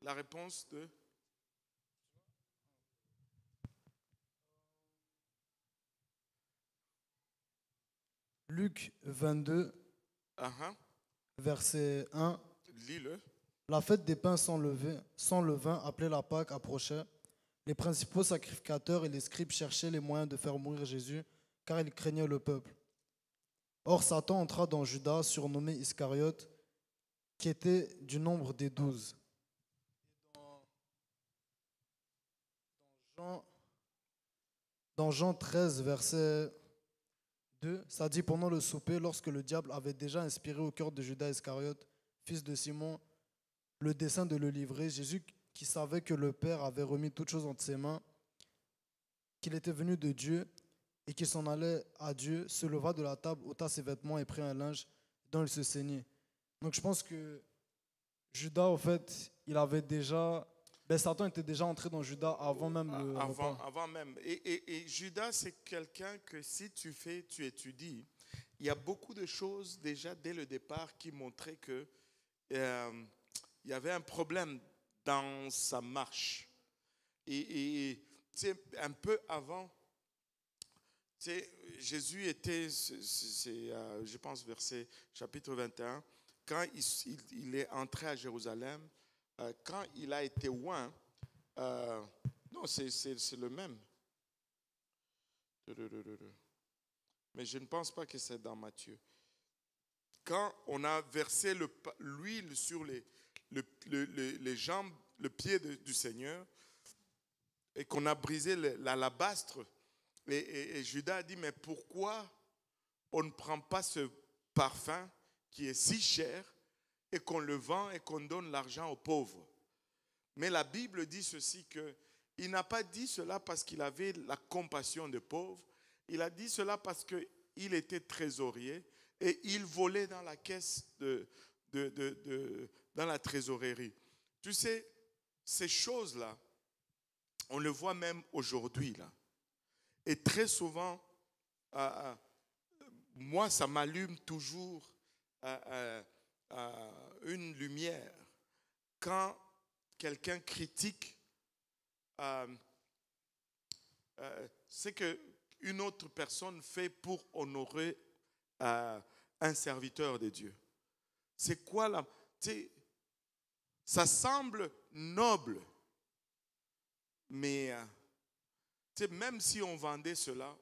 la réponse de... Luc 22, verset 1. Lis-le. La fête des pains sans levain, appelée la Pâque, approchait. Les principaux sacrificateurs et les scribes cherchaient les moyens de faire mourir Jésus, car ils craignaient le peuple. Or, Satan entra dans Judas, surnommé Iscariote, qui était du nombre des 12. Dans Jean 13, verset 2, ça dit, pendant le souper, lorsque le diable avait déjà inspiré au cœur de Judas Iscariote, fils de Simon, le dessein de le livrer, Jésus, qui savait que le Père avait remis toutes choses entre ses mains, qu'il était venu de Dieu et qu'il s'en allait à Dieu, se leva de la table, ôta ses vêtements et prit un linge dont il se ceignait. Donc je pense que Judas, au fait, il avait déjà... Satan était déjà entré dans Judas avant même le repas. Avant même. Et Judas, c'est quelqu'un que si tu étudies, il y a beaucoup de choses déjà dès le départ qui montraient que il y avait un problème dans sa marche. Et un peu avant, Jésus était, je pense, verset chapitre 21, quand il est entré à Jérusalem, quand il a été oint, non, c'est le même. Mais je ne pense pas que c'est dans Matthieu. Quand on a versé l'huile sur les jambes, le pied du Seigneur, et qu'on a brisé l'alabastre, et Judas a dit, mais pourquoi on ne prend pas ce parfum qui est si cher et qu'on le vend et qu'on donne l'argent aux pauvres? Mais la Bible dit ceci, qu'il n'a pas dit cela parce qu'il avait la compassion des pauvres, il a dit cela parce qu'il était trésorier et il volait dans la caisse dans la trésorerie. Tu sais, ces choses-là, on le voit même aujourd'hui là. Et très souvent, moi, ça m'allume toujours une lumière. Quand quelqu'un critique ce qu'une autre personne fait pour honorer un serviteur de Dieu. C'est quoi ça semble noble, mais même si on vendait cela,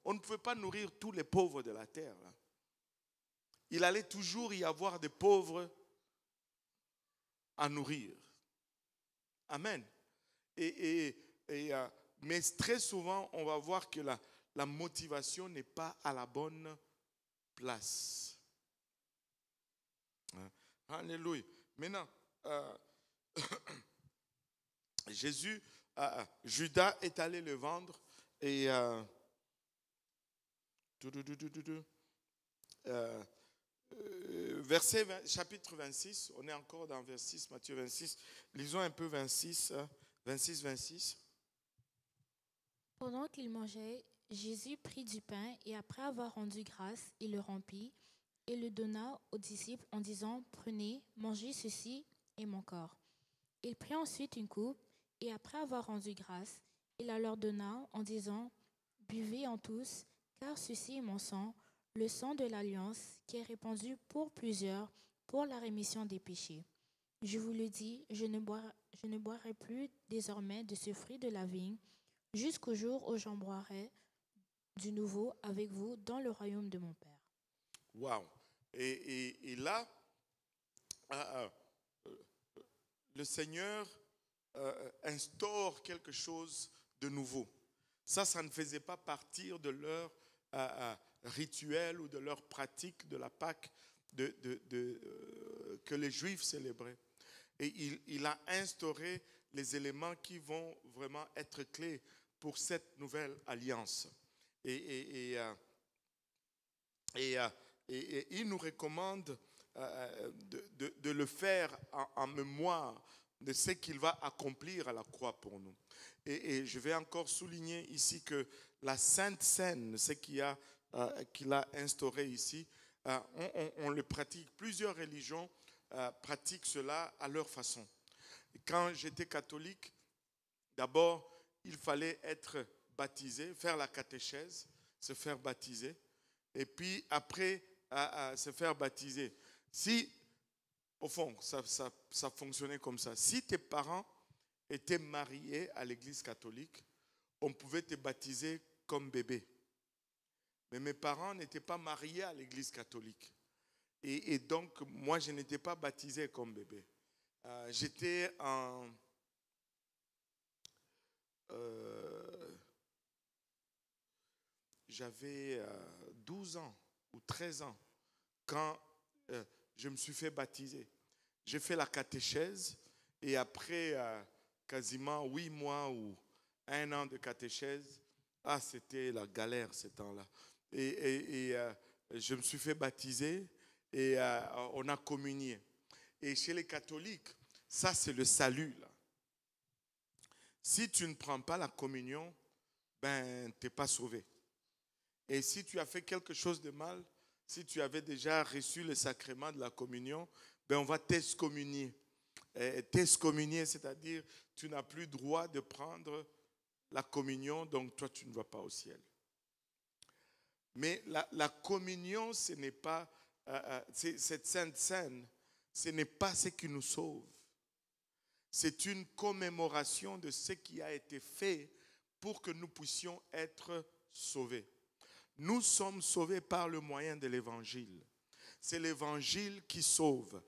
on ne pouvait pas nourrir tous les pauvres de la terre. Il allait toujours y avoir des pauvres à nourrir. Amen. Mais très souvent, on va voir que la motivation n'est pas à la bonne place. Alléluia. Maintenant, Judas est allé le vendre et chapitre 26, on est encore dans vers 6, Matthieu 26. Lisons un peu 26. Pendant qu'il mangeait, Jésus prit du pain et après avoir rendu grâce, il le rompit et le donna aux disciples en disant « Prenez, mangez, ceci est mon corps. » Il prit ensuite une coupe et après avoir rendu grâce, il la leur donna en disant « Buvez en tous, car ceci est mon sang, le sang de l'alliance qui est répandu pour plusieurs pour la rémission des péchés. Je vous le dis, je ne boirai plus désormais de ce fruit de la vigne jusqu'au jour où j'en boirai du nouveau avec vous dans le royaume de mon Père. » Wow. Et là, le Seigneur instaure quelque chose de nouveau. Ça ne faisait pas partie de leur rituel ou de leur pratique de la Pâque que les Juifs célébraient. Et il a instauré les éléments qui vont vraiment être clés pour cette nouvelle alliance. Et il nous recommande de le faire en mémoire de ce qu'il va accomplir à la croix pour nous. Et je vais encore souligner ici que la Sainte Seine, ce qu'il a instauré ici, on le pratique. Plusieurs religions pratiquent cela à leur façon. Quand j'étais catholique, d'abord, il fallait être baptisé, faire la catéchèse, se faire baptiser, et puis après, se faire baptiser. Si, au fond, ça fonctionnait comme ça. Si tes parents étaient mariés à l'église catholique, on pouvait te baptiser comme bébé. Mais mes parents n'étaient pas mariés à l'église catholique. Et donc, moi, je n'étais pas baptisé comme bébé. J'étais j'avais 12 ans ou 13 ans quand je me suis fait baptiser. J'ai fait la catéchèse et après quasiment 8 mois ou 1 an de catéchèse, c'était la galère ce temps-là. Et je me suis fait baptiser et on a communié. Et chez les catholiques, ça c'est le salut, là. Si tu ne prends pas la communion, tu n'es pas sauvé. Et si tu as fait quelque chose de mal, si tu avais déjà reçu le sacrement de la communion, on va t'excommunier. T'excommunier, c'est-à-dire tu n'as plus droit de prendre la communion, donc toi tu ne vas pas au ciel. Mais la communion, ce n'est pas, cette sainte scène, ce n'est pas ce qui nous sauve. C'est une commémoration de ce qui a été fait pour que nous puissions être sauvés. Nous sommes sauvés par le moyen de l'évangile. C'est l'évangile qui sauve.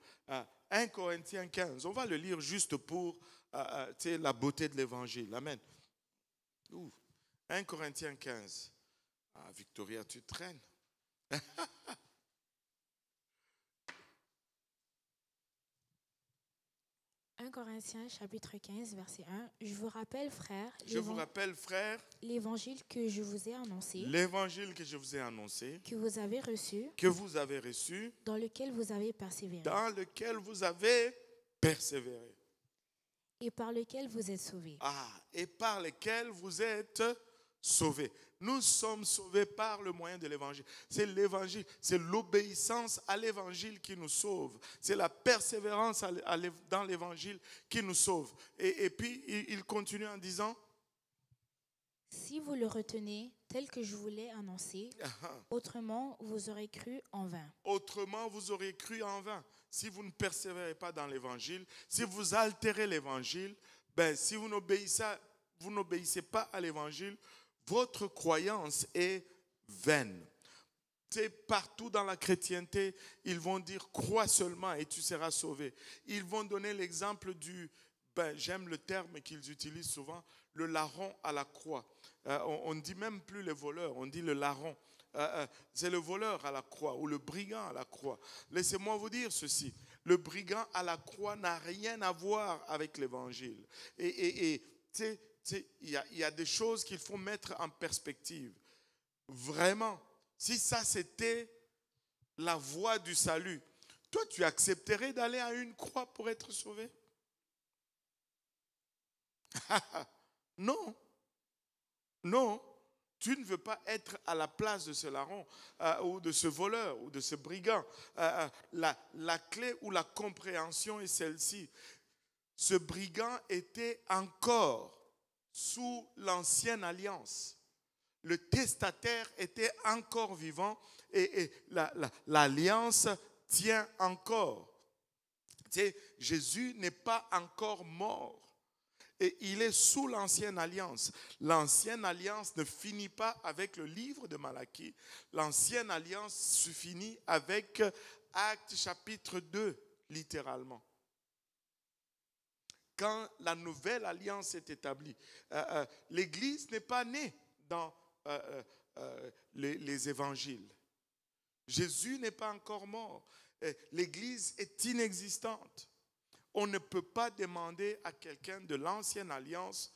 1 Corinthiens 15, on va le lire juste pour la beauté de l'évangile. Amen. 1 Corinthiens 15. Victoria, tu traînes. 1 Corinthiens chapitre 15, verset 1. Je vous rappelle, frères, l'évangile que je vous ai annoncé, que vous avez reçu, dans lequel vous avez persévéré, et par lequel vous êtes sauvés. Et par lequel vous êtes sauvés. Nous sommes sauvés par le moyen de l'évangile. C'est l'évangile, c'est l'obéissance à l'évangile qui nous sauve. C'est la persévérance dans l'évangile qui nous sauve. Et puis, il continue en disant, si vous le retenez tel que je vous l'ai annoncé, autrement vous aurez cru en vain. Autrement vous aurez cru en vain. Si vous ne persévérez pas dans l'évangile, si vous altérez l'évangile, si vous n'obéissez pas à l'évangile, votre croyance est vaine. C'est partout dans la chrétienté, ils vont dire crois seulement et tu seras sauvé. Ils vont donner l'exemple du j'aime le terme qu'ils utilisent souvent, le larron à la croix. On ne dit même plus le voleur, on dit le larron. C'est le voleur à la croix ou le brigand à la croix. Laissez-moi vous dire ceci. Le brigand à la croix n'a rien à voir avec l'évangile. Et tu sais, il y a des choses qu'il faut mettre en perspective. Vraiment, si ça c'était la voie du salut, toi tu accepterais d'aller à une croix pour être sauvé? Non, non. Tu ne veux pas être à la place de ce larron ou de ce voleur ou de ce brigand. La clé ou la compréhension est celle-ci. Ce brigand était encore sous l'ancienne alliance. Le testataire était encore vivant et l'alliance tient encore. Tu sais, Jésus n'est pas encore mort. Et il est sous l'ancienne alliance. L'ancienne alliance ne finit pas avec le livre de Malachie. L'ancienne alliance se finit avec Actes chapitre 2, littéralement. Quand la nouvelle alliance est établie, l'Église n'est pas née dans les évangiles. Jésus n'est pas encore mort. L'Église est inexistante. On ne peut pas demander à quelqu'un de l'ancienne alliance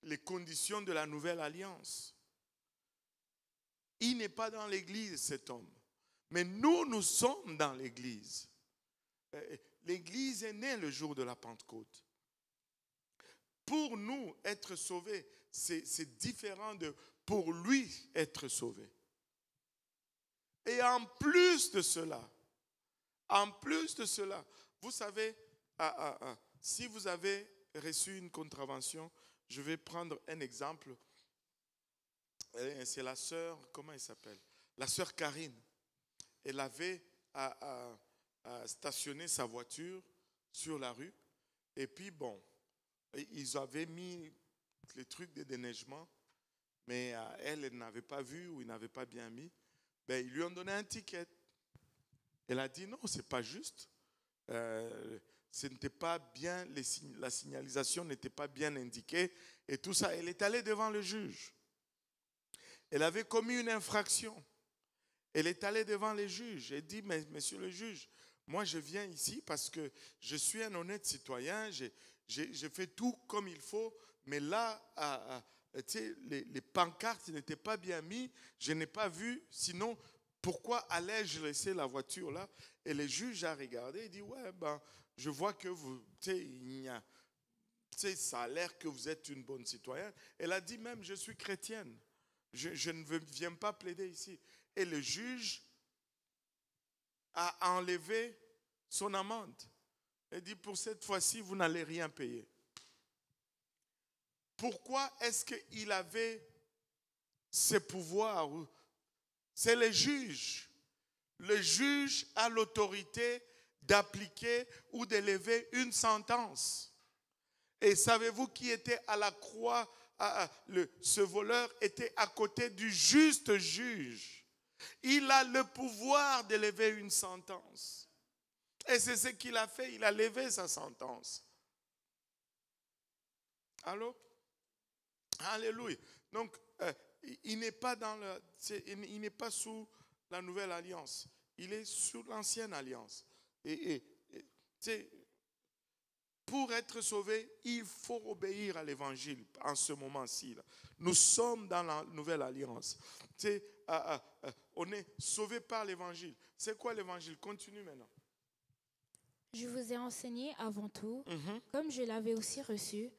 les conditions de la nouvelle alliance. Il n'est pas dans l'église, cet homme. Mais nous sommes dans l'église. L'église est née le jour de la Pentecôte. Pour nous, être sauvés, c'est différent de pour lui être sauvé. Et en plus de cela, vous savez, si vous avez reçu une contravention, je vais prendre un exemple. C'est la sœur, comment elle s'appelle? La sœur Karine. Elle avait stationné sa voiture sur la rue. Et puis bon, ils avaient mis les trucs de déneigement, mais elle n'avait pas vu ou ils n'avaient pas bien mis. Ben, ils lui ont donné un ticket. Elle a dit non, c'est pas juste. Ce n'était pas bien, la signalisation n'était pas bien indiquée et tout ça. Elle est allée devant le juge. Elle avait commis une infraction. Elle est allée devant les juges. Elle dit, mais monsieur le juge, moi je viens ici parce que je suis un honnête citoyen, j'ai fait tout comme il faut, mais là, les pancartes n'étaient pas bien mises, je n'ai pas vu, sinon pourquoi allais-je laisser la voiture là? Et le juge a regardé et dit, ouais, ben, je vois que vous, ça a l'air que vous êtes une bonne citoyenne. Elle a dit même, je suis chrétienne, je ne viens pas plaider ici. Et le juge a enlevé son amende. Elle dit, pour cette fois-ci, vous n'allez rien payer. Pourquoi est-ce qu'il avait ce pouvoir? C'est le juge. Le juge a l'autorité d'appliquer ou d'élever une sentence. Et savez-vous qui était à la croix? Ce voleur était à côté du juste juge. Il a le pouvoir d'élever une sentence. Et c'est ce qu'il a fait. Il a levé sa sentence. Allô? Alléluia. Donc, il n'est pas il n'est pas sous la nouvelle alliance. Il est sous l'ancienne alliance. Et pour être sauvé, il faut obéir à l'évangile en ce moment-ci. Nous sommes dans la nouvelle alliance. On est sauvé par l'évangile. C'est quoi l'évangile? Continue maintenant. Je vous ai enseigné avant tout, comme je l'avais aussi reçu.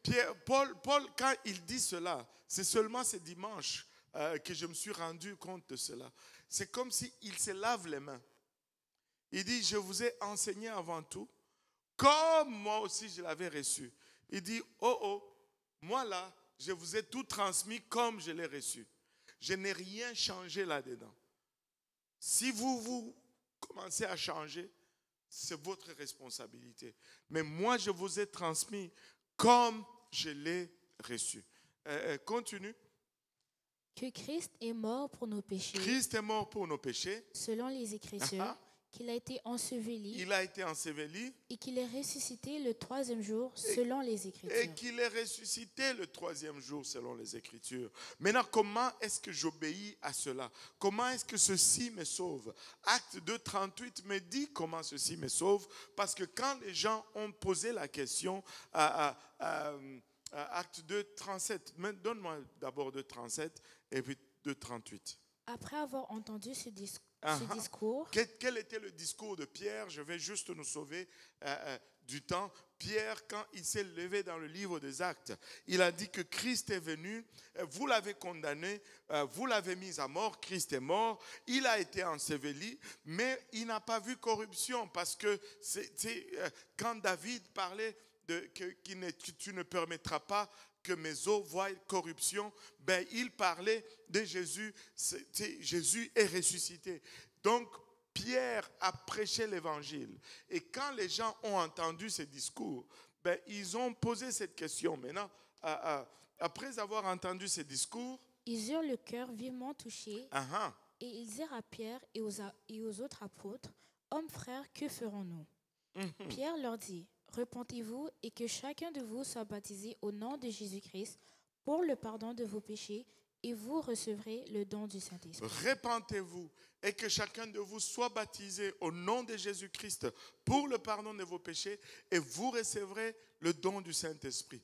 Paul, quand il dit cela, c'est seulement ce dimanche que je me suis rendu compte de cela. C'est comme s'il se lave les mains. Il dit, je vous ai enseigné avant tout, comme moi aussi je l'avais reçu. Il dit, moi là, je vous ai tout transmis comme je l'ai reçu. Je n'ai rien changé là-dedans. Si vous commencez à changer, c'est votre responsabilité. Mais moi, je vous ai transmis comme je l'ai reçu. Continue. Que Christ est mort pour nos péchés. Christ est mort pour nos péchés. Selon les Écritures. qu'il a été enseveli il a été enseveli et qu'il est ressuscité le troisième jour selon les et Écritures. qu'il est ressuscité le troisième jour selon les Écritures. Maintenant, comment est-ce que j'obéis à cela? Comment est-ce que ceci me sauve? Acte 2, 38 me dit comment ceci me sauve, parce que quand les gens ont posé la question Acte 2, 37, donne-moi d'abord 2, 37 et puis 2, 38. Après avoir entendu ce discours, Quel était le discours de Pierre? Je vais juste nous sauver du temps. Pierre, quand il s'est levé dans le livre des Actes, il a dit que Christ est venu, vous l'avez condamné, vous l'avez mis à mort, Christ est mort, il a été enseveli, mais il n'a pas vu corruption, parce que quand David parlait tu ne permettras pas que mes os voient corruption, ben, il parlait de Jésus. Jésus est ressuscité. Donc, Pierre a prêché l'évangile. Et quand les gens ont entendu ce discours, ben, ils ont posé cette question. Maintenant, après avoir entendu ce discours, ils eurent le cœur vivement touché et ils dirent à Pierre et aux autres apôtres, « Hommes frères, que ferons-nous » Pierre leur dit, « Repentez-vous et que chacun de vous soit baptisé au nom de Jésus-Christ pour le pardon de vos péchés et vous recevrez le don du Saint-Esprit. » Repentez-vous et que chacun de vous soit baptisé au nom de Jésus-Christ pour le pardon de vos péchés et vous recevrez le don du Saint-Esprit.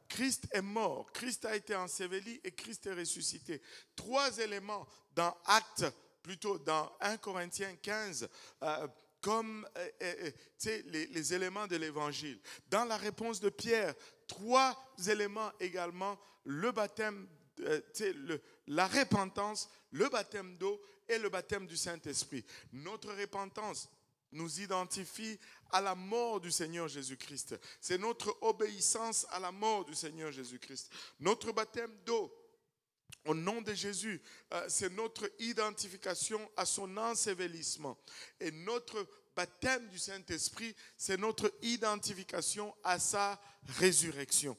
Christ est mort, Christ a été enseveli et Christ est ressuscité. 3 éléments dans dans 1 Corinthiens 15, comme les éléments de l'évangile. Dans la réponse de Pierre, 3 éléments également, le baptême, la repentance, le baptême d'eau et le baptême du Saint-Esprit. Notre repentance nous identifie à la mort du Seigneur Jésus-Christ. C'est notre obéissance à la mort du Seigneur Jésus-Christ. Notre baptême d'eau, au nom de Jésus, c'est notre identification à son ensevelissement. Et notre baptême du Saint-Esprit, c'est notre identification à sa résurrection.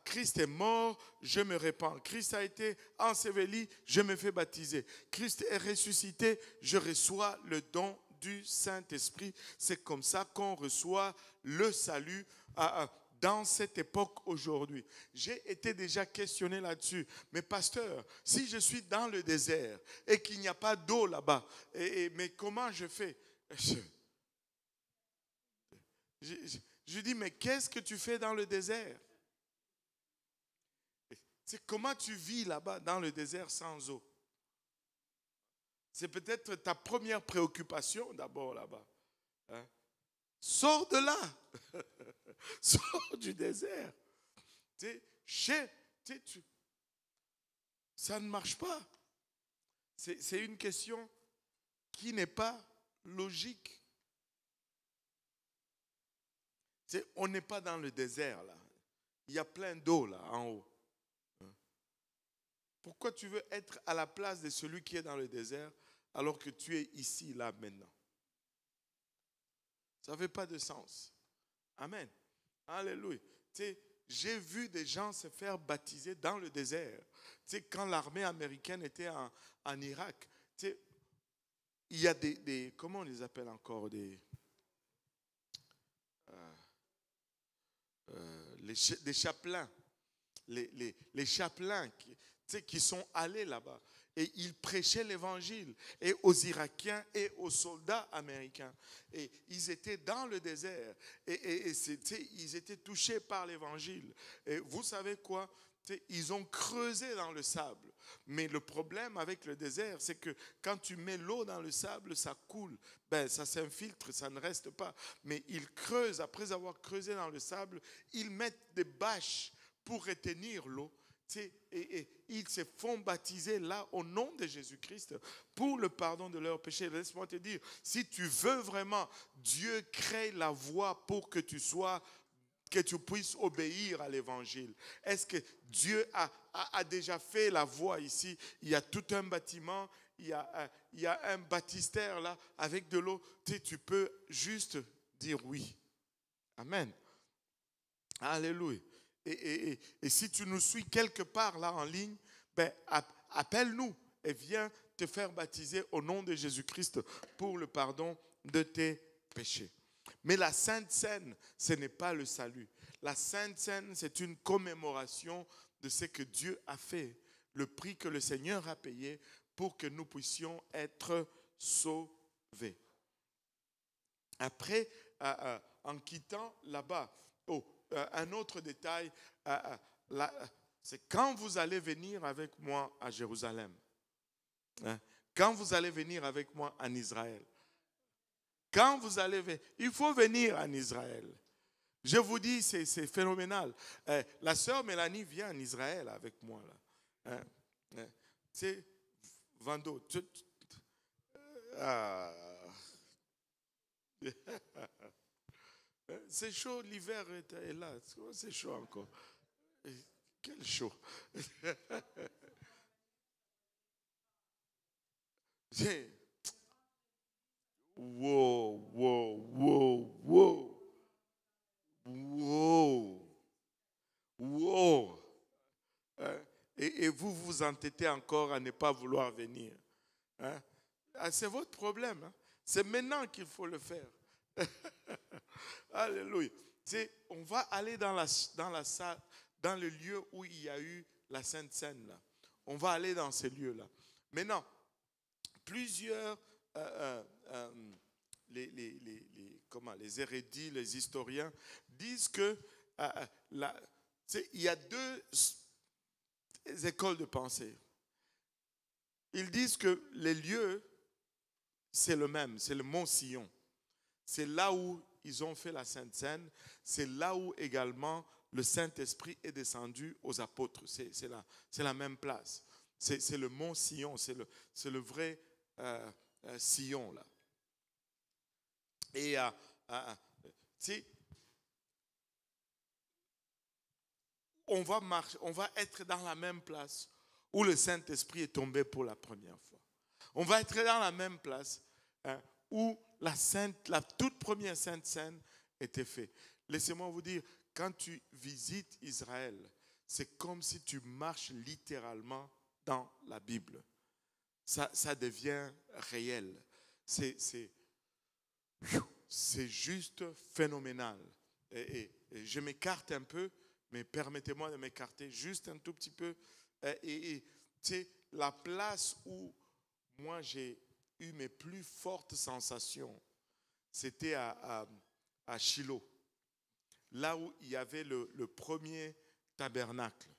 Christ est mort, je me répands. Christ a été enseveli, je me fais baptiser. Christ est ressuscité, je reçois le don du Saint-Esprit. C'est comme ça qu'on reçoit le salut dans cette époque aujourd'hui. J'ai été déjà questionné là-dessus. Mais pasteur, si je suis dans le désert et qu'il n'y a pas d'eau là-bas, mais comment je fais? Je dis, mais qu'est-ce que tu fais dans le désert? C'est comment tu vis là-bas dans le désert sans eau? C'est peut-être ta première préoccupation d'abord là-bas. Hein? Sors de là. Sors du désert. Ça ne marche pas. C'est une question qui n'est pas logique. On n'est pas dans le désert là. Il y a plein d'eau là en haut. Pourquoi tu veux être à la place de celui qui est dans le désert alors que tu es ici là maintenant? Ça ne fait pas de sens. Amen. Alléluia. J'ai vu des gens se faire baptiser dans le désert. Quand l'armée américaine était en Irak, il y a des comment on les appelle encore, des chapelains. Les chapelains qui sont allés là-bas. Et ils prêchaient l'évangile et aux Irakiens et aux soldats américains. Et ils étaient dans le désert. Et ils étaient touchés par l'évangile. Et vous savez quoi? Ils ont creusé dans le sable. Mais le problème avec le désert, c'est que quand tu mets l'eau dans le sable, ça coule. Ben, ça s'infiltre, ça ne reste pas. Mais ils creusent, après avoir creusé dans le sable, ils mettent des bâches pour retenir l'eau. Et ils se font baptiser là au nom de Jésus-Christ pour le pardon de leurs péchés. Laisse-moi te dire, si tu veux vraiment, Dieu crée la voie pour que tu puisses obéir à l'évangile. Est-ce que Dieu a déjà fait la voie ici? Il y a tout un bâtiment, il y a un baptistère là avec de l'eau. Tu peux juste dire oui. Amen. Alléluia. Et si tu nous suis quelque part là en ligne, ben, appelle-nous et viens te faire baptiser au nom de Jésus-Christ pour le pardon de tes péchés. Mais la Sainte Seine, ce n'est pas le salut. La Sainte Seine, c'est une commémoration de ce que Dieu a fait, le prix que le Seigneur a payé pour que nous puissions être sauvés. Après, en quittant là-bas, un autre détail, c'est quand vous allez venir avec moi à Jérusalem, quand vous allez venir avec moi en Israël, quand vous allez venir, il faut venir en Israël. Je vous dis, c'est phénoménal. La sœur Mélanie vient en Israël avec moi. C'est Vando. C'est chaud, l'hiver est là. C'est chaud encore. Quel chaud. Wow, wow, wow, wow. Wow. Wow. Et vous vous entêtez encore à ne pas vouloir venir. Hein? C'est votre problème. Hein? C'est maintenant qu'il faut le faire. Alléluia. On va aller dans la salle, dans le lieu où il y a eu la Sainte Seine. Là. On va aller dans ces lieux-là. Maintenant, plusieurs les érudits, les historiens disent que il y a deux écoles de pensée. Ils disent que les lieux, c'est le même, c'est le mont Sion. C'est là où ils ont fait la Sainte Seine. C'est là où également le Saint-Esprit est descendu aux apôtres. C'est la même place. C'est le mont Sion, c'est le vrai Sion là. Et on va être dans la même place où le Saint-Esprit est tombé pour la première fois. On va être dans la même place où la toute première Sainte Seine était faite. Laissez-moi vous dire, quand tu visites Israël, c'est comme si tu marches littéralement dans la Bible. Ça devient réel. C'est juste phénoménal. Et je m'écarte un peu, mais permettez-moi de m'écarter juste un tout petit peu. Et la place où moi j'ai eu mes plus fortes sensations, c'était à Shiloh, là où il y avait le premier tabernacle.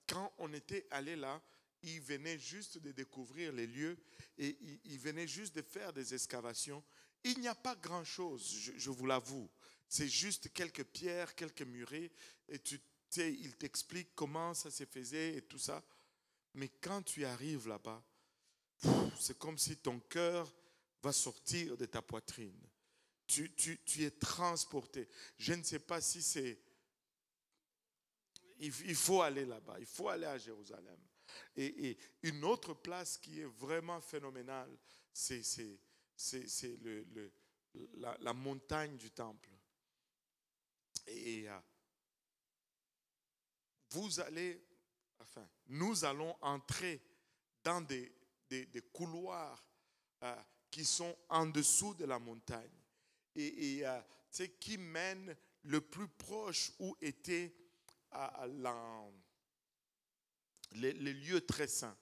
Quand on était allé là, ils venaient juste de découvrir les lieux et ils venaient juste de faire des excavations. Il n'y a pas grand-chose, je vous l'avoue. C'est juste quelques pierres, quelques murets et ils t'expliquent comment ça se faisait et tout ça. Mais quand tu arrives là-bas, c'est comme si ton cœur va sortir de ta poitrine. Tu es transporté. Je ne sais pas si c'est... Il faut aller là-bas, il faut aller à Jérusalem. Et une autre place qui est vraiment phénoménale, c'est la montagne du temple. Et nous allons entrer dans des couloirs qui sont en dessous de la montagne et qui mènent le plus proche où était les lieux très saints.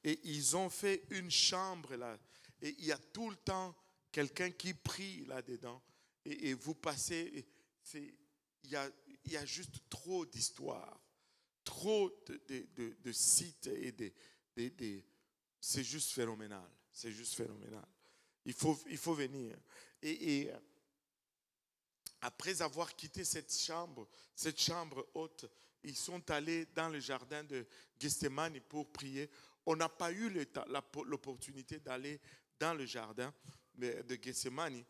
Et ils ont fait une chambre là. Et il y a tout le temps quelqu'un qui prie là-dedans. Et vous passez, il y a juste trop d'histoires, trop de sites et c'est juste phénoménal. C'est juste phénoménal. Il faut venir. Et après avoir quitté cette chambre haute, ils sont allés dans le jardin de Gethsémani pour prier. On n'a pas eu l'opportunité d'aller dans le jardin de Gethsémani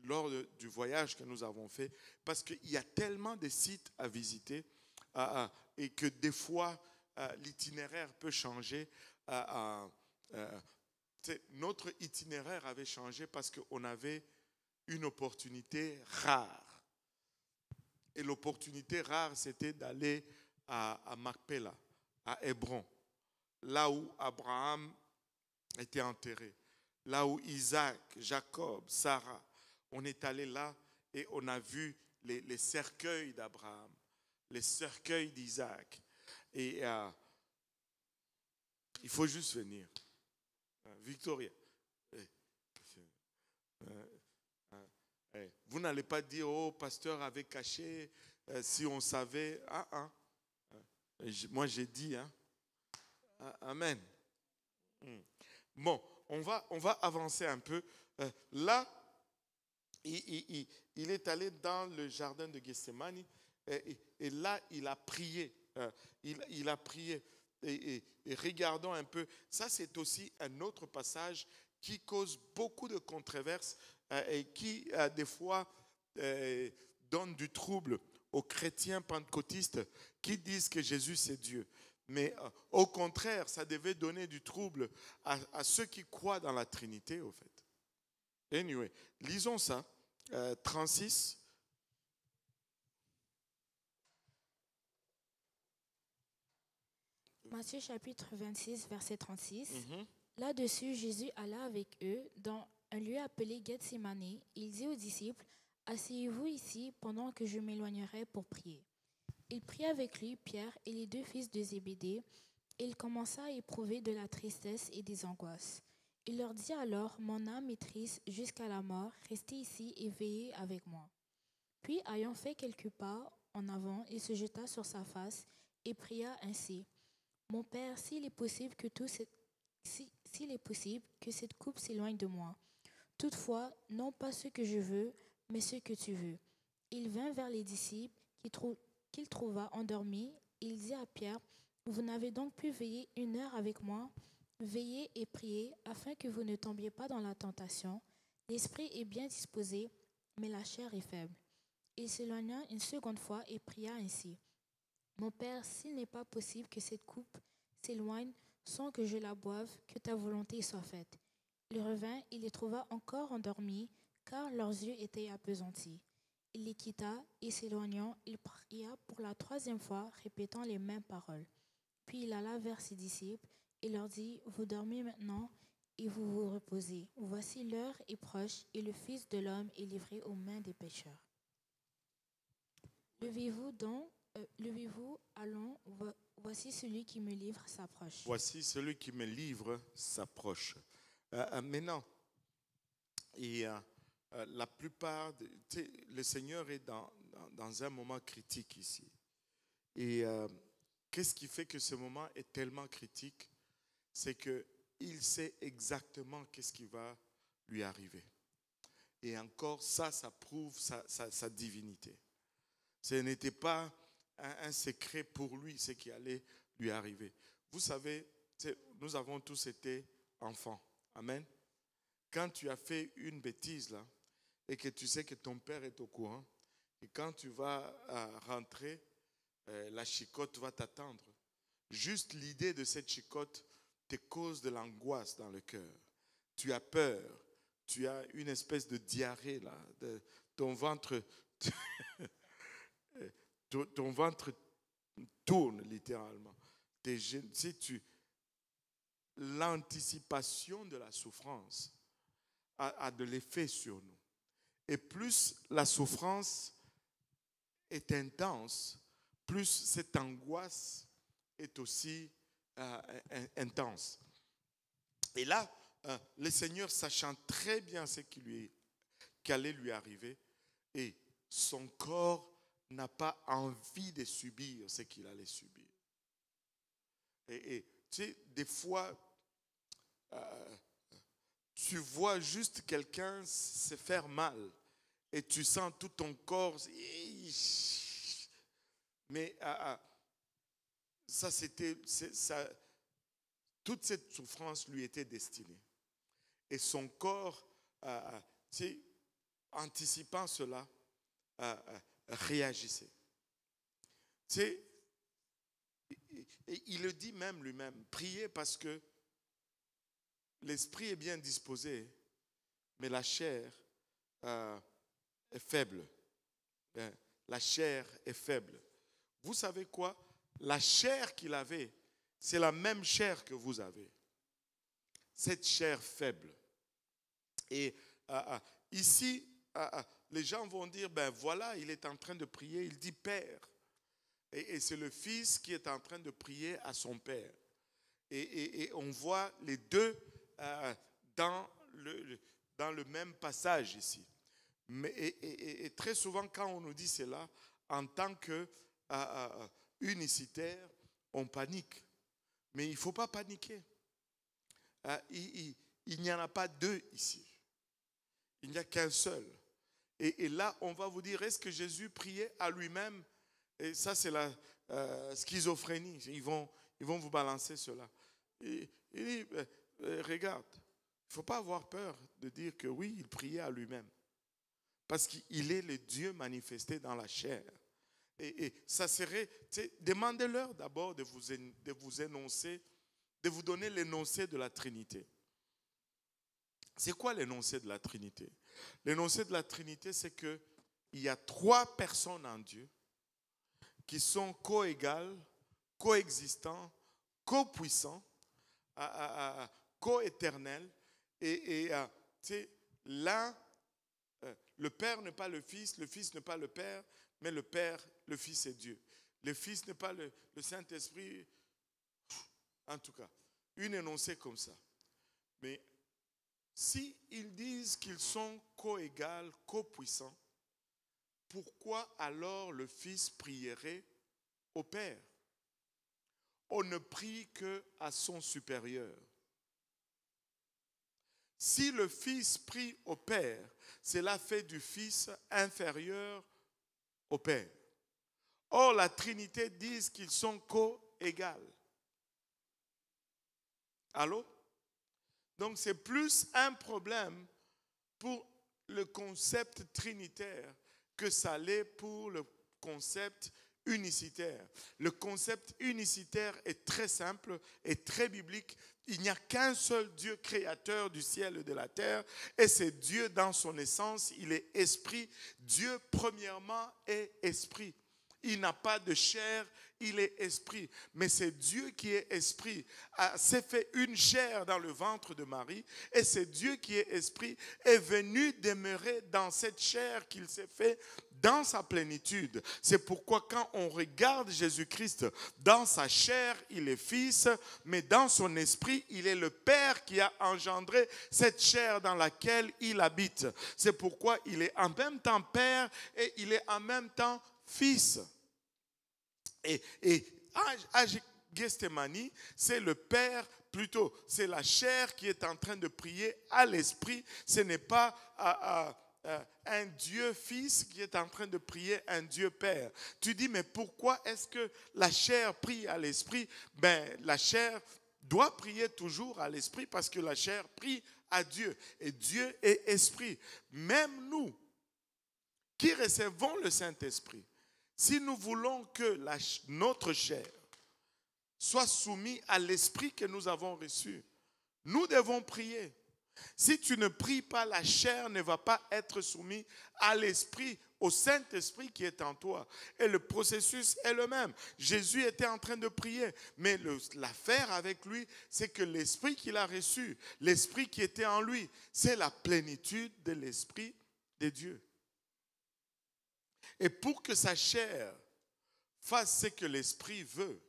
lors du voyage que nous avons fait, parce qu'il y a tellement de sites à visiter et que des fois, l'itinéraire peut changer. Notre itinéraire avait changé parce qu'on avait une opportunité rare. Et l'opportunité rare, c'était d'aller à Macpéla, à Hébron. là où Abraham était enterré, là où Isaac, Jacob, Sarah, on est allé là et on a vu les cercueils d'Abraham, les cercueils d'Isaac. Et il faut juste venir. Victoria. Vous n'allez pas dire, oh, pasteur avait caché, si on savait. Moi j'ai dit, hein. Amen. Bon, on va avancer un peu. Là, il est allé dans le jardin de Gethsémani et là, il a prié. Il a prié. Et regardons un peu. Ça, c'est aussi un autre passage qui cause beaucoup de controverses et qui, des fois, donne du trouble aux chrétiens pentecôtistes qui disent que Jésus, c'est Dieu. Mais au contraire, ça devait donner du trouble à ceux qui croient dans la Trinité, au fait. Anyway, lisons ça. 36. Matthieu chapitre 26, verset 36. Là-dessus, Jésus alla avec eux dans un lieu appelé Gethsémani. Il dit aux disciples, « Asseyez-vous ici pendant que je m'éloignerai pour prier. » Il prit avec lui Pierre et les 2 fils de Zébédée, et il commença à éprouver de la tristesse et des angoisses. Il leur dit alors, « Mon âme est triste jusqu'à la mort, restez ici et veillez avec moi. » Puis, ayant fait quelques pas en avant, il se jeta sur sa face et pria ainsi, « Mon Père, s'il est possible que cette coupe s'éloigne de moi. Toutefois, non pas ce que je veux, mais ce que tu veux. » Il vint vers les disciples qu'il trouva endormis. Il dit à Pierre, « Vous n'avez donc pu veiller 1 heure avec moi? Veillez et priez, afin que vous ne tombiez pas dans la tentation. L'esprit est bien disposé, mais la chair est faible. » Il s'éloigna une seconde fois et pria ainsi, « Mon Père, s'il n'est pas possible que cette coupe s'éloigne sans que je la boive, que ta volonté soit faite. » Il revint, il les trouva encore endormis, car leurs yeux étaient appesantis. Il les quitta et s'éloignant, il pria pour la 3e fois, répétant les mêmes paroles. Puis il alla vers ses disciples et leur dit, « Vous dormez maintenant et vous vous reposez. Voici l'heure est proche et le Fils de l'homme est livré aux mains des pécheurs. Levez-vous donc, allons, voici celui qui me livre s'approche. » Voici celui qui me livre s'approche. Maintenant, la plupart, le Seigneur est dans un moment critique ici. Et qu'est-ce qui fait que ce moment est tellement critique? C'est qu'il sait exactement qu'est-ce qui va lui arriver. Et encore, ça prouve sa divinité. Ce n'était pas un secret pour lui, ce qui allait lui arriver. Vous savez, nous avons tous été enfants. Amen. Quand tu as fait une bêtise là, et que tu sais que ton père est au courant, et quand tu vas rentrer, la chicotte va t'attendre. Juste l'idée de cette chicotte te cause de l'angoisse dans le cœur. Tu as peur, tu as une espèce de diarrhée là, ton ventre, ton ventre tourne littéralement. L'anticipation de la souffrance a de l'effet sur nous. Et plus la souffrance est intense, plus cette angoisse est aussi intense. Et là, le Seigneur, sachant très bien ce qui allait lui arriver, et son corps n'a pas envie de subir ce qu'il allait subir. Et tu sais, des fois, tu vois juste quelqu'un se faire mal et tu sens tout ton corps. Mais toute cette souffrance lui était destinée. Et son corps, anticipant cela, réagissait. Et il le dit même lui-même, priez parce que l'esprit est bien disposé, mais la chair est faible. La chair est faible. Vous savez quoi? La chair qu'il avait c'est la même chair que vous avez. Cette chair faible. Et ici, les gens vont dire, ben voilà, il est en train de prier, il dit Père. Et c'est le Fils qui est en train de prier à son Père. Et on voit les deux dans le même passage ici. Mais, et très souvent, quand on nous dit cela, en tant qu'unicitaire, on panique. Mais il ne faut pas paniquer. Il n'y en a pas deux ici. Il n'y a qu'un seul. Et là, on va vous dire, est-ce que Jésus priait à lui-même? Et ça, c'est la schizophrénie. Ils vont vous balancer cela. Il dit, regarde, il ne faut pas avoir peur de dire que oui, il priait à lui-même. Parce qu'il est le Dieu manifesté dans la chair. Et ça serait, demandez-leur d'abord de vous énoncer, de vous donner l'énoncé de la Trinité. C'est quoi l'énoncé de la Trinité? L'énoncé de la Trinité, c'est qu'il y a 3 personnes en Dieu qui sont coégales, coexistants, copuissants, coéternels. Et l'un, le Père n'est pas le Fils n'est pas le Père, mais le Père, le Fils est Dieu. Le Fils n'est pas le Saint-Esprit, en tout cas, une énoncée comme ça. Mais si ils disent qu'ils sont coégales, copuissants, pourquoi alors le Fils prierait au Père? On ne prie qu'à son supérieur. Si le Fils prie au Père, cela fait du Fils inférieur au Père. Or, la Trinité dit qu'ils sont co-égales. Allô? Donc, c'est plus un problème pour le concept trinitaire que ça l'est pour le concept unicitaire. Le concept unicitaire est très simple et très biblique. Il n'y a qu'un seul Dieu créateur du ciel et de la terre, et c'est Dieu dans son essence. Il est esprit. Dieu, premièrement, est esprit. Il n'a pas de chair, il est esprit. Mais c'est Dieu qui est esprit. S'est fait une chair dans le ventre de Marie. Et c'est Dieu qui est esprit, est venu demeurer dans cette chair qu'il s'est fait dans sa plénitude. C'est pourquoi quand on regarde Jésus-Christ, dans sa chair, il est fils, mais dans son esprit, il est le Père qui a engendré cette chair dans laquelle il habite. C'est pourquoi il est en même temps Père et il est en même temps Fils. Et à Gethsémani, c'est le Père, plutôt, c'est la chair qui est en train de prier à l'Esprit. Ce n'est pas un Dieu Fils qui est en train de prier un Dieu Père. Tu dis, mais pourquoi est-ce que la chair prie à l'Esprit? Ben, la chair doit prier toujours à l'Esprit parce que la chair prie à Dieu. Et Dieu est Esprit. Même nous, qui recevons le Saint-Esprit, si nous voulons que notre chair soit soumise à l'Esprit que nous avons reçu, nous devons prier. Si tu ne pries pas, la chair ne va pas être soumise à l'Esprit, au Saint-Esprit qui est en toi. Et le processus est le même. Jésus était en train de prier, mais l'affaire avec lui, c'est que l'Esprit qu'il a reçu, l'Esprit qui était en lui, c'est la plénitude de l'Esprit de Dieu. Et pour que sa chair fasse ce que l'Esprit veut,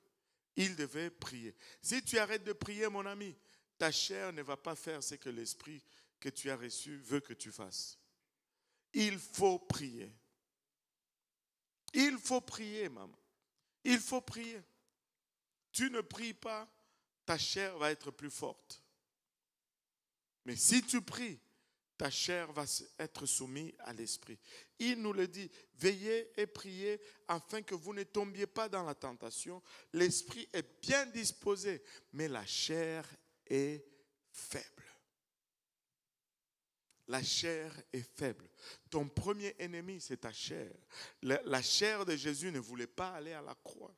il devait prier. Si tu arrêtes de prier, mon ami, ta chair ne va pas faire ce que l'Esprit que tu as reçu veut que tu fasses. Il faut prier. Il faut prier, maman. Il faut prier. Tu ne pries pas, ta chair va être plus forte. Mais si tu pries, ta chair va être soumise à l'Esprit. Il nous le dit, veillez et priez afin que vous ne tombiez pas dans la tentation. L'Esprit est bien disposé, mais la chair est faible. La chair est faible. Ton premier ennemi, c'est ta chair. La chair de Jésus ne voulait pas aller à la croix.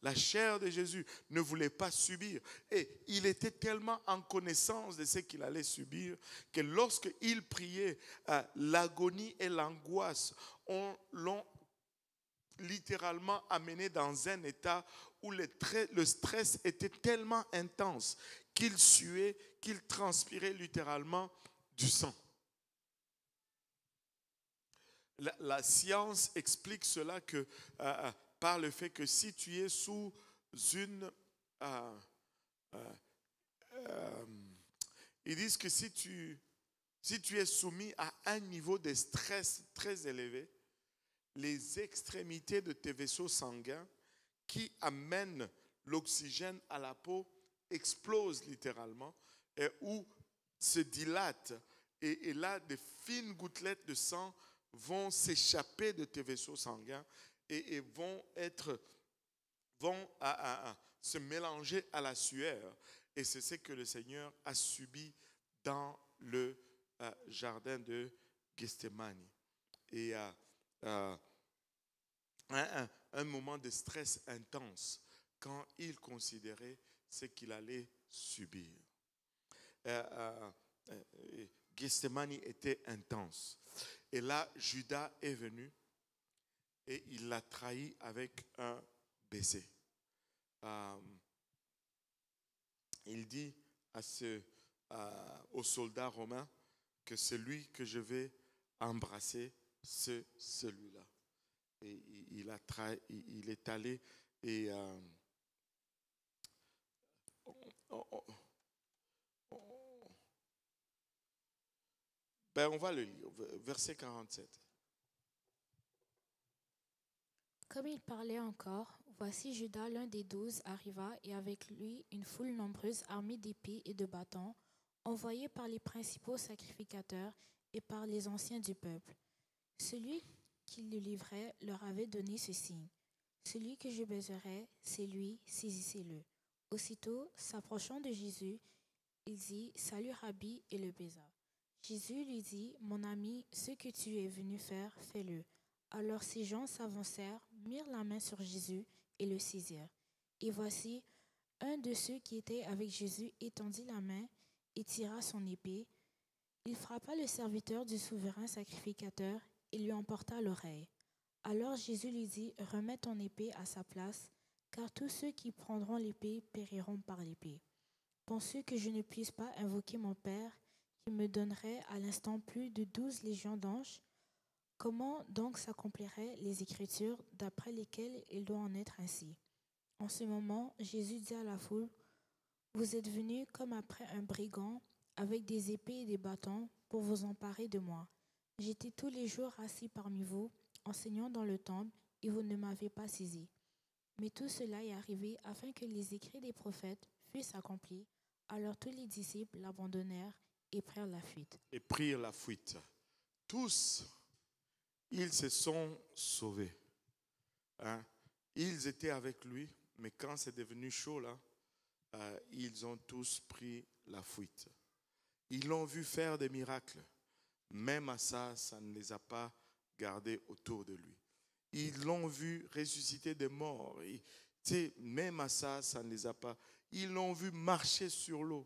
La chair de Jésus ne voulait pas subir. Et il était tellement en connaissance de ce qu'il allait subir que lorsqu'il priait, l'agonie et l'angoisse l'ont littéralement amené dans un état où le stress était tellement intense qu'il suait, qu'il transpirait littéralement du sang. La science explique cela par le fait que si tu es sous une... ils disent que si tu es soumis à un niveau de stress très élevé, les extrémités de tes vaisseaux sanguins qui amènent l'oxygène à la peau explosent littéralement ou se dilatent. Et là, des fines gouttelettes de sang vont s'échapper de tes vaisseaux sanguins et vont se mélanger à la sueur. Et c'est ce que le Seigneur a subi dans le jardin de Gethsémani. Et un moment de stress intense quand il considérait ce qu'il allait subir. Gethsémani était intense. Et là, Judas est venu et il l'a trahi avec un baiser. Il dit aux soldats romains que celui que je vais embrasser, c'est celui-là. Et il est allé et on va le lire, verset 47. Comme il parlait encore, voici Judas, l'un des 12, arriva, et avec lui une foule nombreuse armée d'épées et de bâtons, envoyés par les principaux sacrificateurs et par les anciens du peuple. Celui qui le livrait leur avait donné ce signe: celui que je baiserai, c'est lui, saisissez-le. Aussitôt, s'approchant de Jésus, il dit: Salut Rabbi, et le baisa. Jésus lui dit: Mon ami, ce que tu es venu faire, fais-le. Alors ces gens s'avancèrent, mirent la main sur Jésus et le saisirent. Et voici, un de ceux qui étaient avec Jésus étendit la main et tira son épée. Il frappa le serviteur du souverain sacrificateur et lui emporta l'oreille. Alors Jésus lui dit: Remets ton épée à sa place, car tous ceux qui prendront l'épée périront par l'épée. Penses-tu que je ne puisse pas invoquer mon Père, qui me donnerait à l'instant plus de 12 légions d'anges? Comment donc s'accompliraient les Écritures d'après lesquelles il doit en être ainsi? En ce moment, Jésus dit à la foule: Vous êtes venus comme après un brigand, avec des épées et des bâtons, pour vous emparer de moi. J'étais tous les jours assis parmi vous, enseignant dans le temple, et vous ne m'avez pas saisi. Mais tout cela est arrivé afin que les écrits des prophètes fussent accomplis. Alors tous les disciples l'abandonnèrent et prirent la fuite. Tous, ils se sont sauvés. Ils étaient avec lui, mais quand c'est devenu chaud là, ils ont tous pris la fuite. Ils l'ont vu faire des miracles. Même à ça ne les a pas gardés autour de lui. Ils l'ont vu ressusciter des morts. Même à ça ne les a pas. Ils l'ont vu marcher sur l'eau.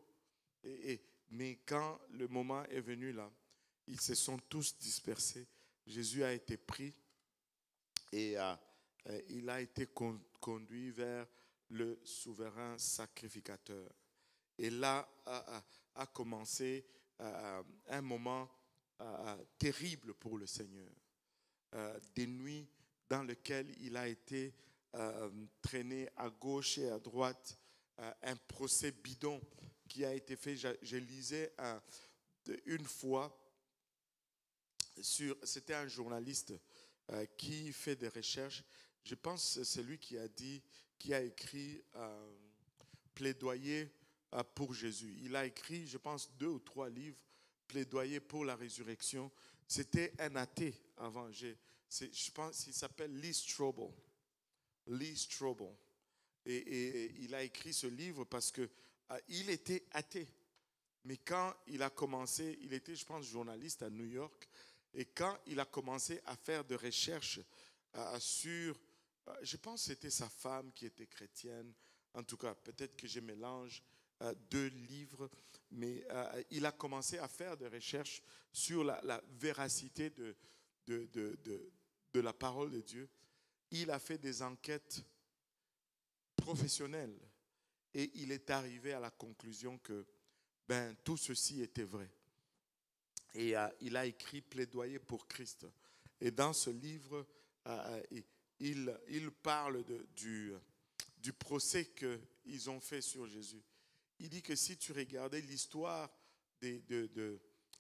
Mais quand le moment est venu là, ils se sont tous dispersés. Jésus a été pris et il a été conduit vers le souverain sacrificateur. Et là a commencé un moment terrible pour le Seigneur. Des nuits dans lesquelles il a été traîné à gauche et à droite, un procès bidon qui a été fait. Je lisais une fois, c'était un journaliste qui fait des recherches. Je pense que c'est lui qui a écrit Plaidoyer pour Jésus. Il a écrit, je pense, 2 ou 3 livres, Plaidoyer pour la résurrection. C'était un athée avant. Je pense qu'il s'appelle Lee Strobel. Et il a écrit ce livre parce qu'il était athée. Mais quand il a commencé, il était, je pense, journaliste à New York. Et quand il a commencé à faire des recherches sur, je pense que c'était sa femme qui était chrétienne. En tout cas, peut-être que je mélange 2 livres. Mais il a commencé à faire des recherches sur la véracité de la parole de Dieu. Il a fait des enquêtes professionnel. Et il est arrivé à la conclusion que tout ceci était vrai. Et il a écrit Plaidoyer pour Christ. Et dans ce livre, il parle du procès qu'ils ont fait sur Jésus. Il dit que si tu regardais l'histoire,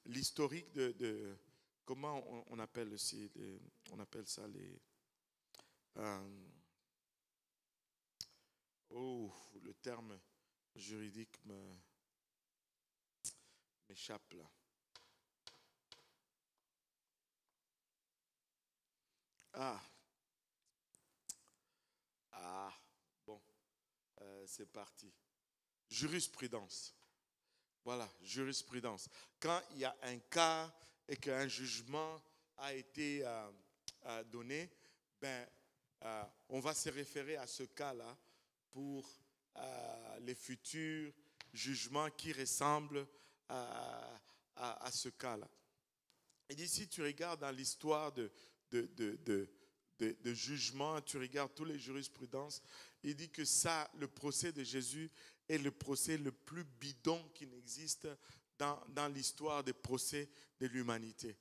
l'historique de comment on appelle ça les... le terme juridique m'échappe là. Bon, c'est parti. Jurisprudence. Voilà, jurisprudence. Quand il y a un cas et qu'un jugement a été donné, on va se référer à ce cas-là pour les futurs jugements qui ressemblent à ce cas-là. Et dit, si tu regardes dans l'histoire de jugement, tu regardes toutes les jurisprudences, il dit que le procès de Jésus est le procès le plus bidon qui n'existe dans l'histoire des procès de l'humanité.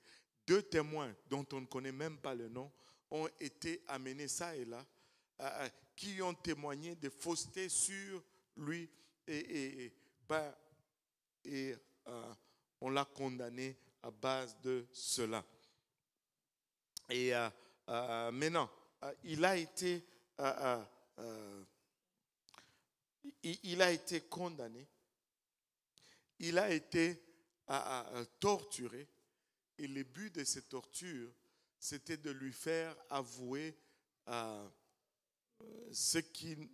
2 témoins dont on ne connaît même pas le nom ont été amenés ça et là, qui ont témoigné de fausseté sur lui et on l'a condamné à base de cela. Et maintenant, il a été condamné, il a été torturé, et le but de ces tortures, c'était de lui faire avouer ce qu'il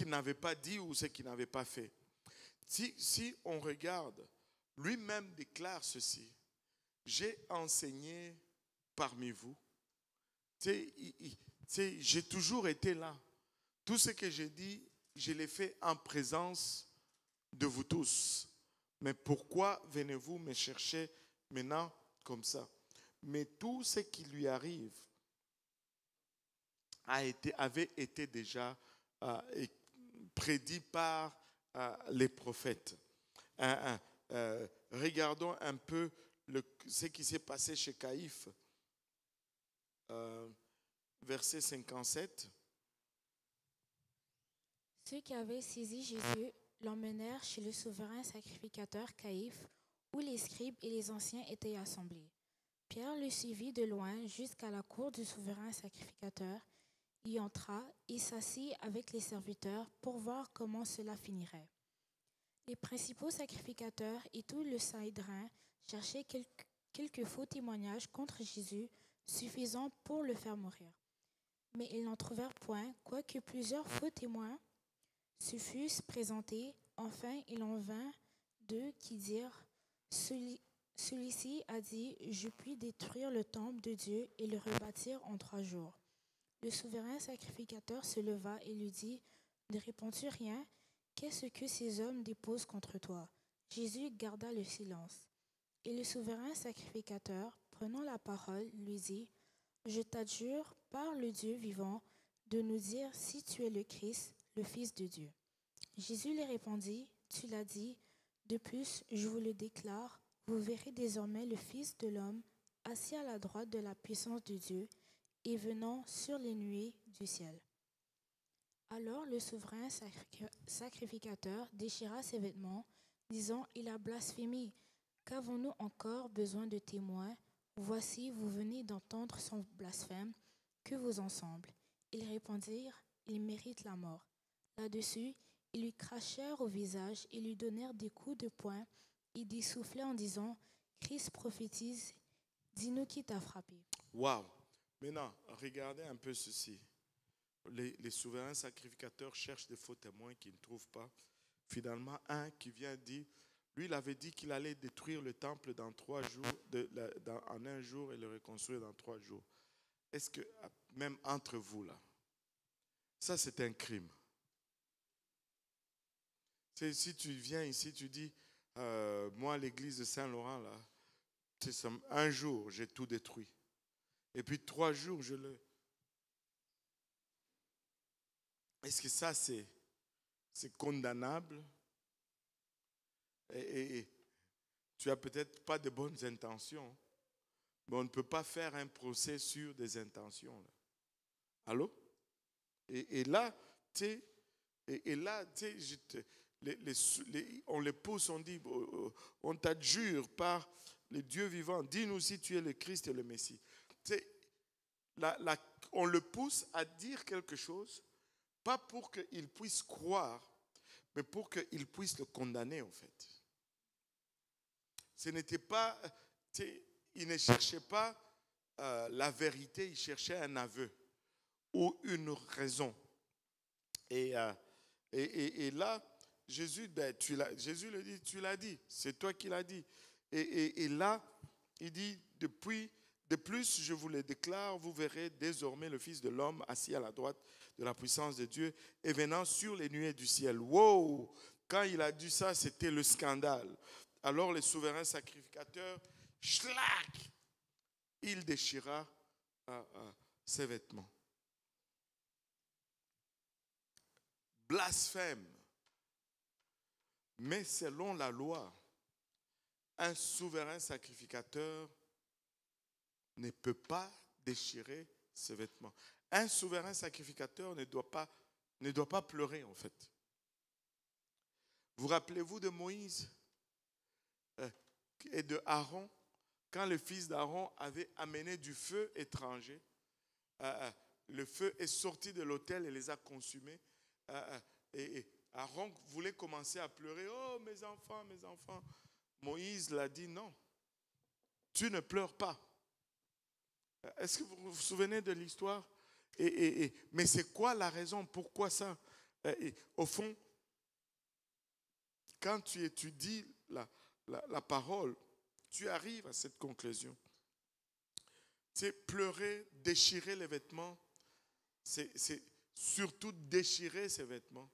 n'avait pas dit ou ce qu'il n'avait pas fait. Si on regarde, lui-même déclare ceci: j'ai enseigné parmi vous. J'ai toujours été là. Tout ce que j'ai dit, je l'ai fait en présence de vous tous. Mais pourquoi venez-vous me chercher maintenant comme ça? Mais tout ce qui lui arrive avait été déjà prédit par les prophètes. Regardons un peu ce qui s'est passé chez Caïphe. Verset 57. Ceux qui avaient saisi Jésus l'emmenèrent chez le souverain sacrificateur Caïphe, où les scribes et les anciens étaient assemblés. Pierre le suivit de loin jusqu'à la cour du souverain sacrificateur, y entra et s'assit avec les serviteurs pour voir comment cela finirait. Les principaux sacrificateurs et tout le Sanhédrin cherchaient quelques faux témoignages contre Jésus suffisants pour le faire mourir. Mais ils n'en trouvèrent point, quoique plusieurs faux témoins se fussent présentés. Enfin, il en vint 2 qui dirent: celui-ci a dit, je puis détruire le temple de Dieu et le rebâtir en 3 jours. Le souverain sacrificateur se leva et lui dit: ne réponds-tu rien? Qu'est-ce que ces hommes déposent contre toi? Jésus garda le silence. Et le souverain sacrificateur, prenant la parole, lui dit: je t'adjure par le Dieu vivant de nous dire si tu es le Christ, le Fils de Dieu. Jésus lui répondit: tu l'as dit. De plus, je vous le déclare, vous verrez désormais le Fils de l'homme assis à la droite de la puissance de Dieu et venant sur les nuées du ciel. Alors le souverain sacrificateur déchira ses vêtements, disant: il a blasphémé. Qu'avons-nous encore besoin de témoins? Voici, vous venez d'entendre son blasphème. Que vous en semble? Ils répondirent: il mérite la mort. Là-dessus, ils lui crachèrent au visage et lui donnèrent des coups de poing et des soufflets en disant: Christ prophétise, dis-nous qui t'a frappé. Waouh! Maintenant, regardez un peu ceci. Les souverains sacrificateurs cherchent des faux témoins qu'ils ne trouvent pas. Finalement, un qui vient dire, lui, il avait dit qu'il allait détruire le temple dans 3 jours, en 1 jour, et le reconstruire dans 3 jours. Est-ce que, même entre vous là, ça c'est un crime? Si tu viens ici, tu dis, moi, l'église de Saint-Laurent, là, c'est 1 jour, j'ai tout détruit. Et puis 3 jours, je le... Est-ce que ça, c'est condamnable? Et tu as peut-être pas de bonnes intentions, mais on ne peut pas faire un procès sur des intentions. Là. Allô? Et là, tu sais, on les pousse, on dit, on t'adjure par le Dieu vivant, dis-nous si tu es le Christ et le Messie. Tu sais, on le pousse à dire quelque chose, pas pour qu'il puisse croire, mais pour qu'il puisse le condamner en fait. Ce n'était pas, il ne cherchait pas la vérité, il cherchait un aveu ou une raison. Et là, Jésus le dit, tu l'as dit, c'est toi qui l'as dit. Et là, il dit, de plus, je vous le déclare, vous verrez désormais le Fils de l'homme assis à la droite de la puissance de Dieu et venant sur les nuées du ciel. Wow! Quand il a dit ça, c'était le scandale. Alors le souverain sacrificateur, schlack, il déchira ses vêtements. Blasphème. Mais selon la loi, un souverain sacrificateur ne peut pas déchirer ses vêtements. Un souverain sacrificateur ne doit pas pleurer en fait. Vous rappelez-vous de Moïse et de Aaron, quand le fils d'Aaron avait amené du feu étranger, le feu est sorti de l'autel et les a consumés. Et Aaron voulait commencer à pleurer. Oh, mes enfants, mes enfants. Moïse l'a dit non. Tu ne pleures pas. Est-ce que vous vous souvenez de l'histoire? Mais c'est quoi la raison? Pourquoi ça? Au fond, quand tu étudies la parole, tu arrives à cette conclusion. C'est pleurer, déchirer les vêtements, c'est surtout déchirer ses vêtements.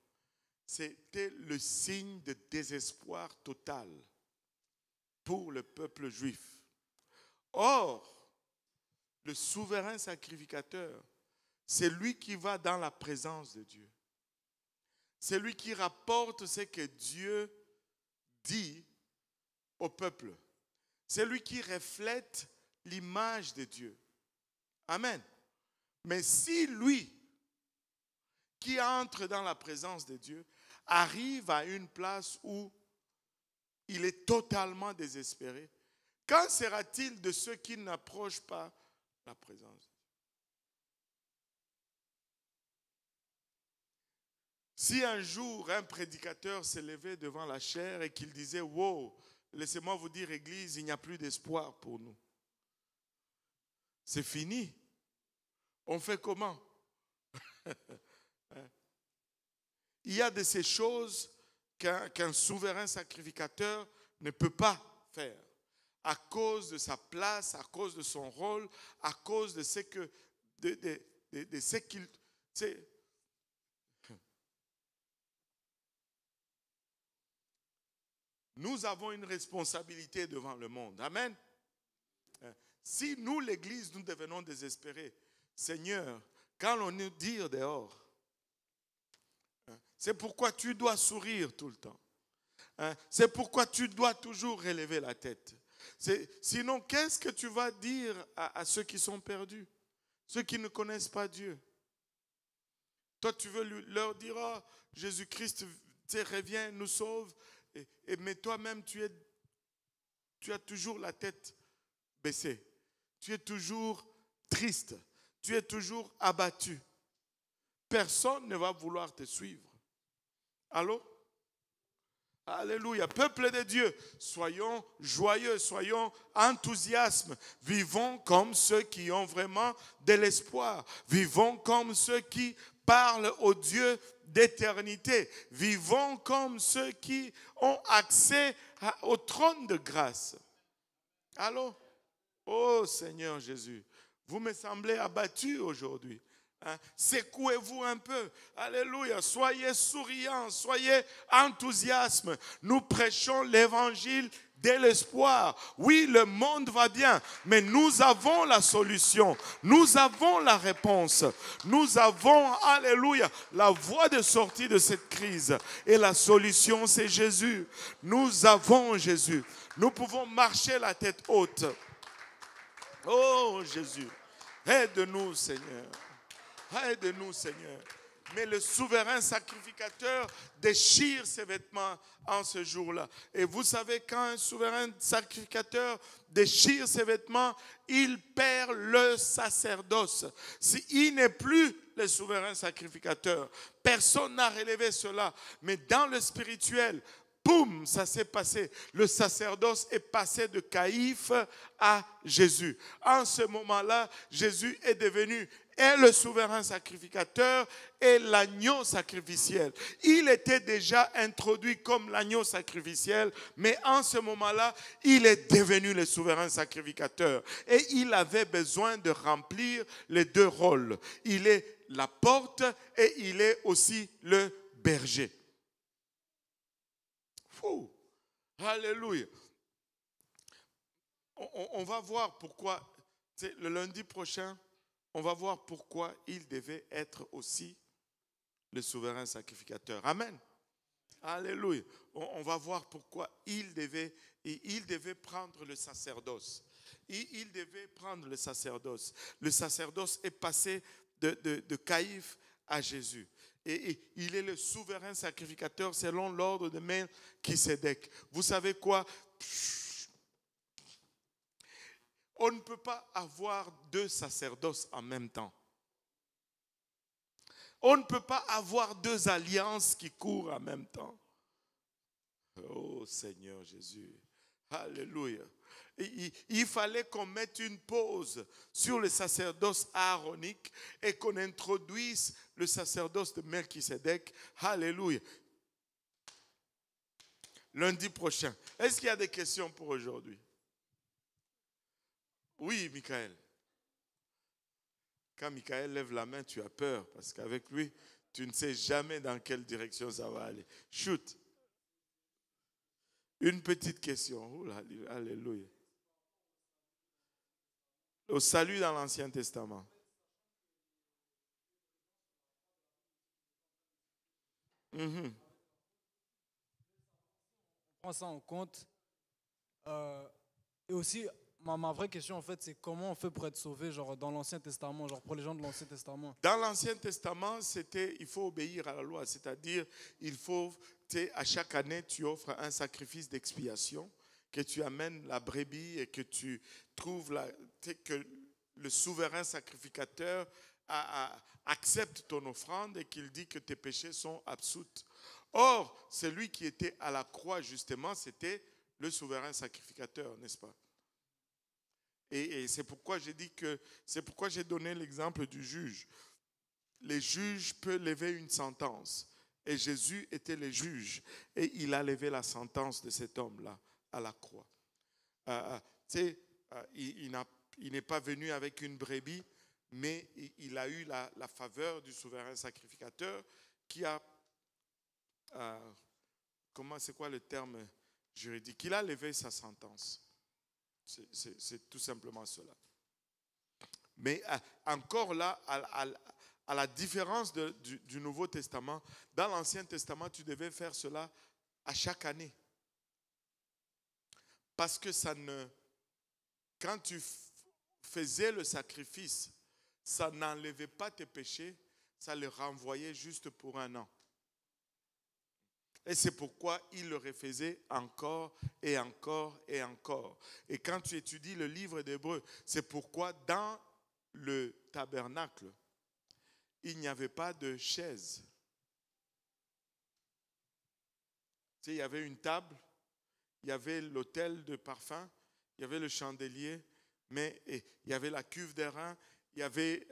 C'était le signe de désespoir total pour le peuple juif. Or, le souverain sacrificateur, c'est lui qui va dans la présence de Dieu. C'est lui qui rapporte ce que Dieu dit au peuple. C'est lui qui reflète l'image de Dieu. Amen. Mais si lui, qui entre dans la présence de Dieu, arrive à une place où il est totalement désespéré, qu'en sera-t-il de ceux qui n'approchent pas la présence? Si un jour un prédicateur s'est levé devant la chair et qu'il disait « Wow, laissez-moi vous dire, Église, il n'y a plus d'espoir pour nous. C'est fini. On fait comment ?» Il y a de ces choses qu'un souverain sacrificateur ne peut pas faire à cause de sa place, à cause de son rôle, à cause de ce qu'il... Nous avons une responsabilité devant le monde. Amen. Si nous, l'Église, nous devenons désespérés, Seigneur, quand on nous dit dehors, c'est pourquoi tu dois sourire tout le temps. C'est pourquoi tu dois toujours relever la tête. Sinon, qu'est-ce que tu vas dire à ceux qui sont perdus, ceux qui ne connaissent pas Dieu? Toi, tu veux leur dire, oh, Jésus-Christ, reviens, nous sauve. Mais toi-même, tu as toujours la tête baissée. Tu es toujours triste. Tu es toujours abattu. Personne ne va vouloir te suivre. Allô? Alléluia. Peuple de Dieu, soyons joyeux, soyons enthousiastes. Vivons comme ceux qui ont vraiment de l'espoir. Vivons comme ceux qui parlent au Dieu d'éternité. Vivons comme ceux qui ont accès au trône de grâce. Allô? Oh Seigneur Jésus, vous me semblez abattu aujourd'hui. Secouez-vous un peu. Alléluia. Soyez souriants, soyez enthousiastes. Nous prêchons l'évangile de l'espoir. Oui, le monde va bien, mais nous avons la solution. Nous avons la réponse. Nous avons, alléluia, la voie de sortie de cette crise. Et la solution, c'est Jésus. Nous avons Jésus. Nous pouvons marcher la tête haute. Oh Jésus, aide-nous Seigneur. Aide-nous Seigneur. Mais le souverain sacrificateur déchire ses vêtements en ce jour-là. Et vous savez, quand un souverain sacrificateur déchire ses vêtements, il perd le sacerdoce. Il n'est plus le souverain sacrificateur. Personne n'a relevé cela. Mais dans le spirituel, boum, ça s'est passé. Le sacerdoce est passé de Caïphe à Jésus. En ce moment-là, Jésus est devenu le souverain sacrificateur et l'agneau sacrificiel. Il était déjà introduit comme l'agneau sacrificiel, mais en ce moment-là, il est devenu le souverain sacrificateur. Et il avait besoin de remplir les deux rôles. Il est la porte et il est aussi le berger. Fou. Alléluia. On va voir pourquoi, le lundi prochain, on va voir pourquoi il devait être aussi le souverain sacrificateur. Amen. Alléluia. On va voir pourquoi il devait prendre le sacerdoce. Il devait prendre le sacerdoce. Le sacerdoce est passé de Caïphe à Jésus. Et il est le souverain sacrificateur selon l'ordre de Melchisédek. Vous savez quoi? On ne peut pas avoir deux sacerdoces en même temps. On ne peut pas avoir deux alliances qui courent en même temps. Oh Seigneur Jésus. Alléluia. Il fallait qu'on mette une pause sur le sacerdoce aaronique et qu'on introduise le sacerdoce de Melchisédek. Alléluia. Lundi prochain. Est-ce qu'il y a des questions pour aujourd'hui? Oui, Michael. Quand Michael lève la main, tu as peur parce qu'avec lui, tu ne sais jamais dans quelle direction ça va aller. Shoot. Une petite question. Oh, alléluia. Au salut dans l'Ancien Testament. On prend ça en compte. Et aussi, ma vraie question, en fait, c'est comment on fait pour être sauvé, genre dans l'Ancien Testament, genre pour les gens de l'Ancien Testament. Dans l'Ancien Testament, il faut obéir à la loi, c'est-à-dire, à chaque année, tu offres un sacrifice d'expiation, que tu amènes la brebis et que tu trouves que le souverain sacrificateur accepte ton offrande et qu'il dit que tes péchés sont absous. Or, celui qui était à la croix, justement, c'était le souverain sacrificateur, n'est-ce pas? Et c'est pourquoi j'ai donné l'exemple du juge. Les juges peuvent lever une sentence. Et Jésus était le juge. Et il a levé la sentence de cet homme-là à la croix. Il n'est pas venu avec une brebis, mais il a eu la faveur du souverain sacrificateur qui a... c'est quoi le terme juridique? Il a levé sa sentence. C'est tout simplement cela. Mais encore là, à la différence du Nouveau Testament, dans l'Ancien Testament, tu devais faire cela à chaque année. Parce que quand tu faisais le sacrifice, ça n'enlevait pas tes péchés, ça les renvoyait juste pour un an. Et c'est pourquoi il le refaisait encore et encore et encore. Et quand tu étudies le livre d'Hébreux, c'est pourquoi dans le tabernacle, il n'y avait pas de chaise. Il y avait une table, il y avait l'autel de parfum, il y avait le chandelier, mais il y avait la cuve d'airain, il y avait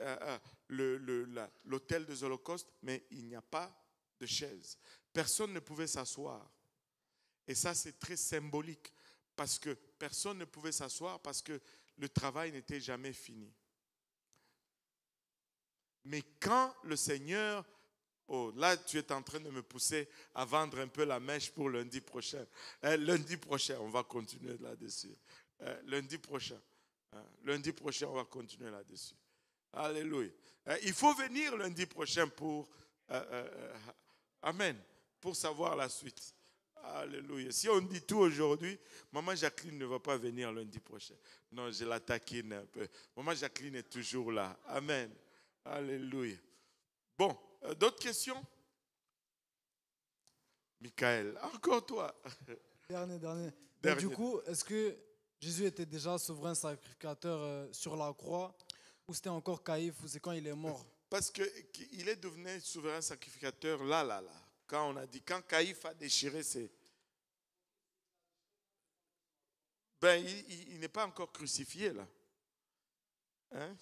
l'autel des holocaustes, mais il n'y a pas de chaise. Personne ne pouvait s'asseoir. Et ça, c'est très symbolique parce que personne ne pouvait s'asseoir parce que le travail n'était jamais fini. Mais quand le Seigneur, Oh, là, tu es en train de me pousser à vendre un peu la mèche pour lundi prochain. Lundi prochain, on va continuer là-dessus. Lundi prochain, on va continuer là-dessus. Alléluia. Il faut venir lundi prochain pour... Amen. Pour savoir la suite. Alléluia. Si on dit tout aujourd'hui, maman Jacqueline ne va pas venir lundi prochain. Non, je la taquine un peu. Maman Jacqueline est toujours là. Amen. Alléluia. Bon, d'autres questions? Michael, encore toi. Dernier. Mais du coup, est-ce que Jésus était déjà souverain sacrificateur sur la croix ou c'était encore Caïphe ou c'est quand il est mort? Parce qu'il est devenu souverain sacrificateur là. Quand on a dit, quand Caïphe a déchiré ses... Ben, il n'est pas encore crucifié là. Hein?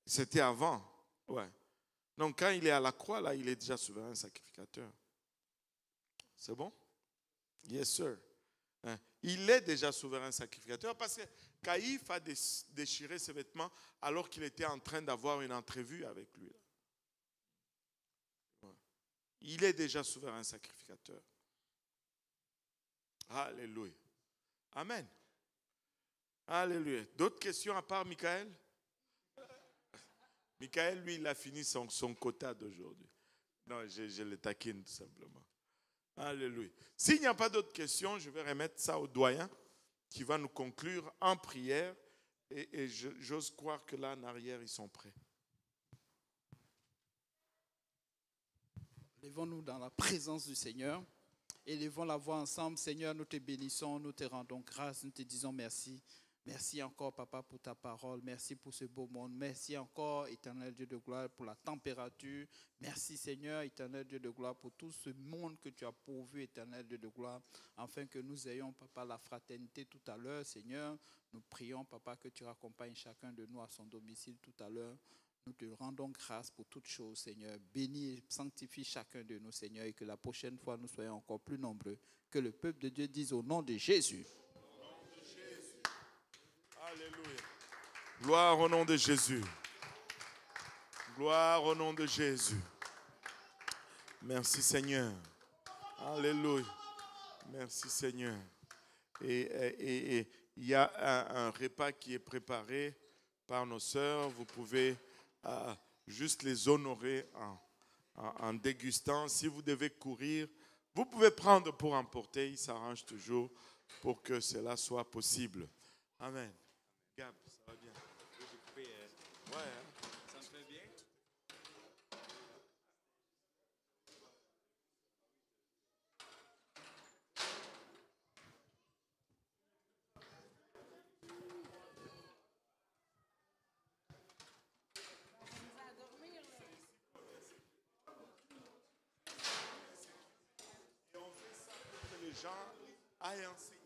C'était avant. Ouais. Donc quand il est à la croix, là, il est déjà souverain sacrificateur. C'est bon? Yes, sir. Hein? Il est déjà souverain sacrificateur parce que Caïphe a déchiré ses vêtements alors qu'il était en train d'avoir une entrevue avec lui. Ouais. Il est déjà souverain sacrificateur. Alléluia. Amen. Alléluia. D'autres questions à part Michael? Michael, lui, il a fini son quota d'aujourd'hui. Non, je le taquine tout simplement. Alléluia. S'il n'y a pas d'autres questions, je vais remettre ça au doyen qui va nous conclure en prière. Et j'ose croire que là, en arrière, ils sont prêts. Lèvons-nous dans la présence du Seigneur. Élevons la voix ensemble. Seigneur, nous te bénissons, nous te rendons grâce, nous te disons merci. Merci encore, Papa, pour ta parole. Merci pour ce beau monde. Merci encore, éternel Dieu de gloire, pour la température. Merci, Seigneur, éternel Dieu de gloire, pour tout ce monde que tu as pourvu, éternel Dieu de gloire, afin que nous ayons, Papa, la fraternité tout à l'heure. Seigneur, nous prions, Papa, que tu raccompagnes chacun de nous à son domicile tout à l'heure. Nous te rendons grâce pour toutes choses, Seigneur. Bénis et sanctifie chacun de nous, Seigneur, et que la prochaine fois, nous soyons encore plus nombreux. Que le peuple de Dieu dise au nom de Jésus. Alléluia. Gloire au nom de Jésus. Gloire au nom de Jésus. Merci Seigneur. Alléluia. Merci Seigneur. Et il y a un repas qui est préparé par nos sœurs. Vous pouvez juste les honorer en dégustant. Si vous devez courir, vous pouvez prendre pour emporter. Il s'arrange toujours pour que cela soit possible. Amen. Gab, ça va bien. J'ai coupé. Ouais. Hein? Ça me fait bien. Et on fait ça pour que les gens aillent enseigner.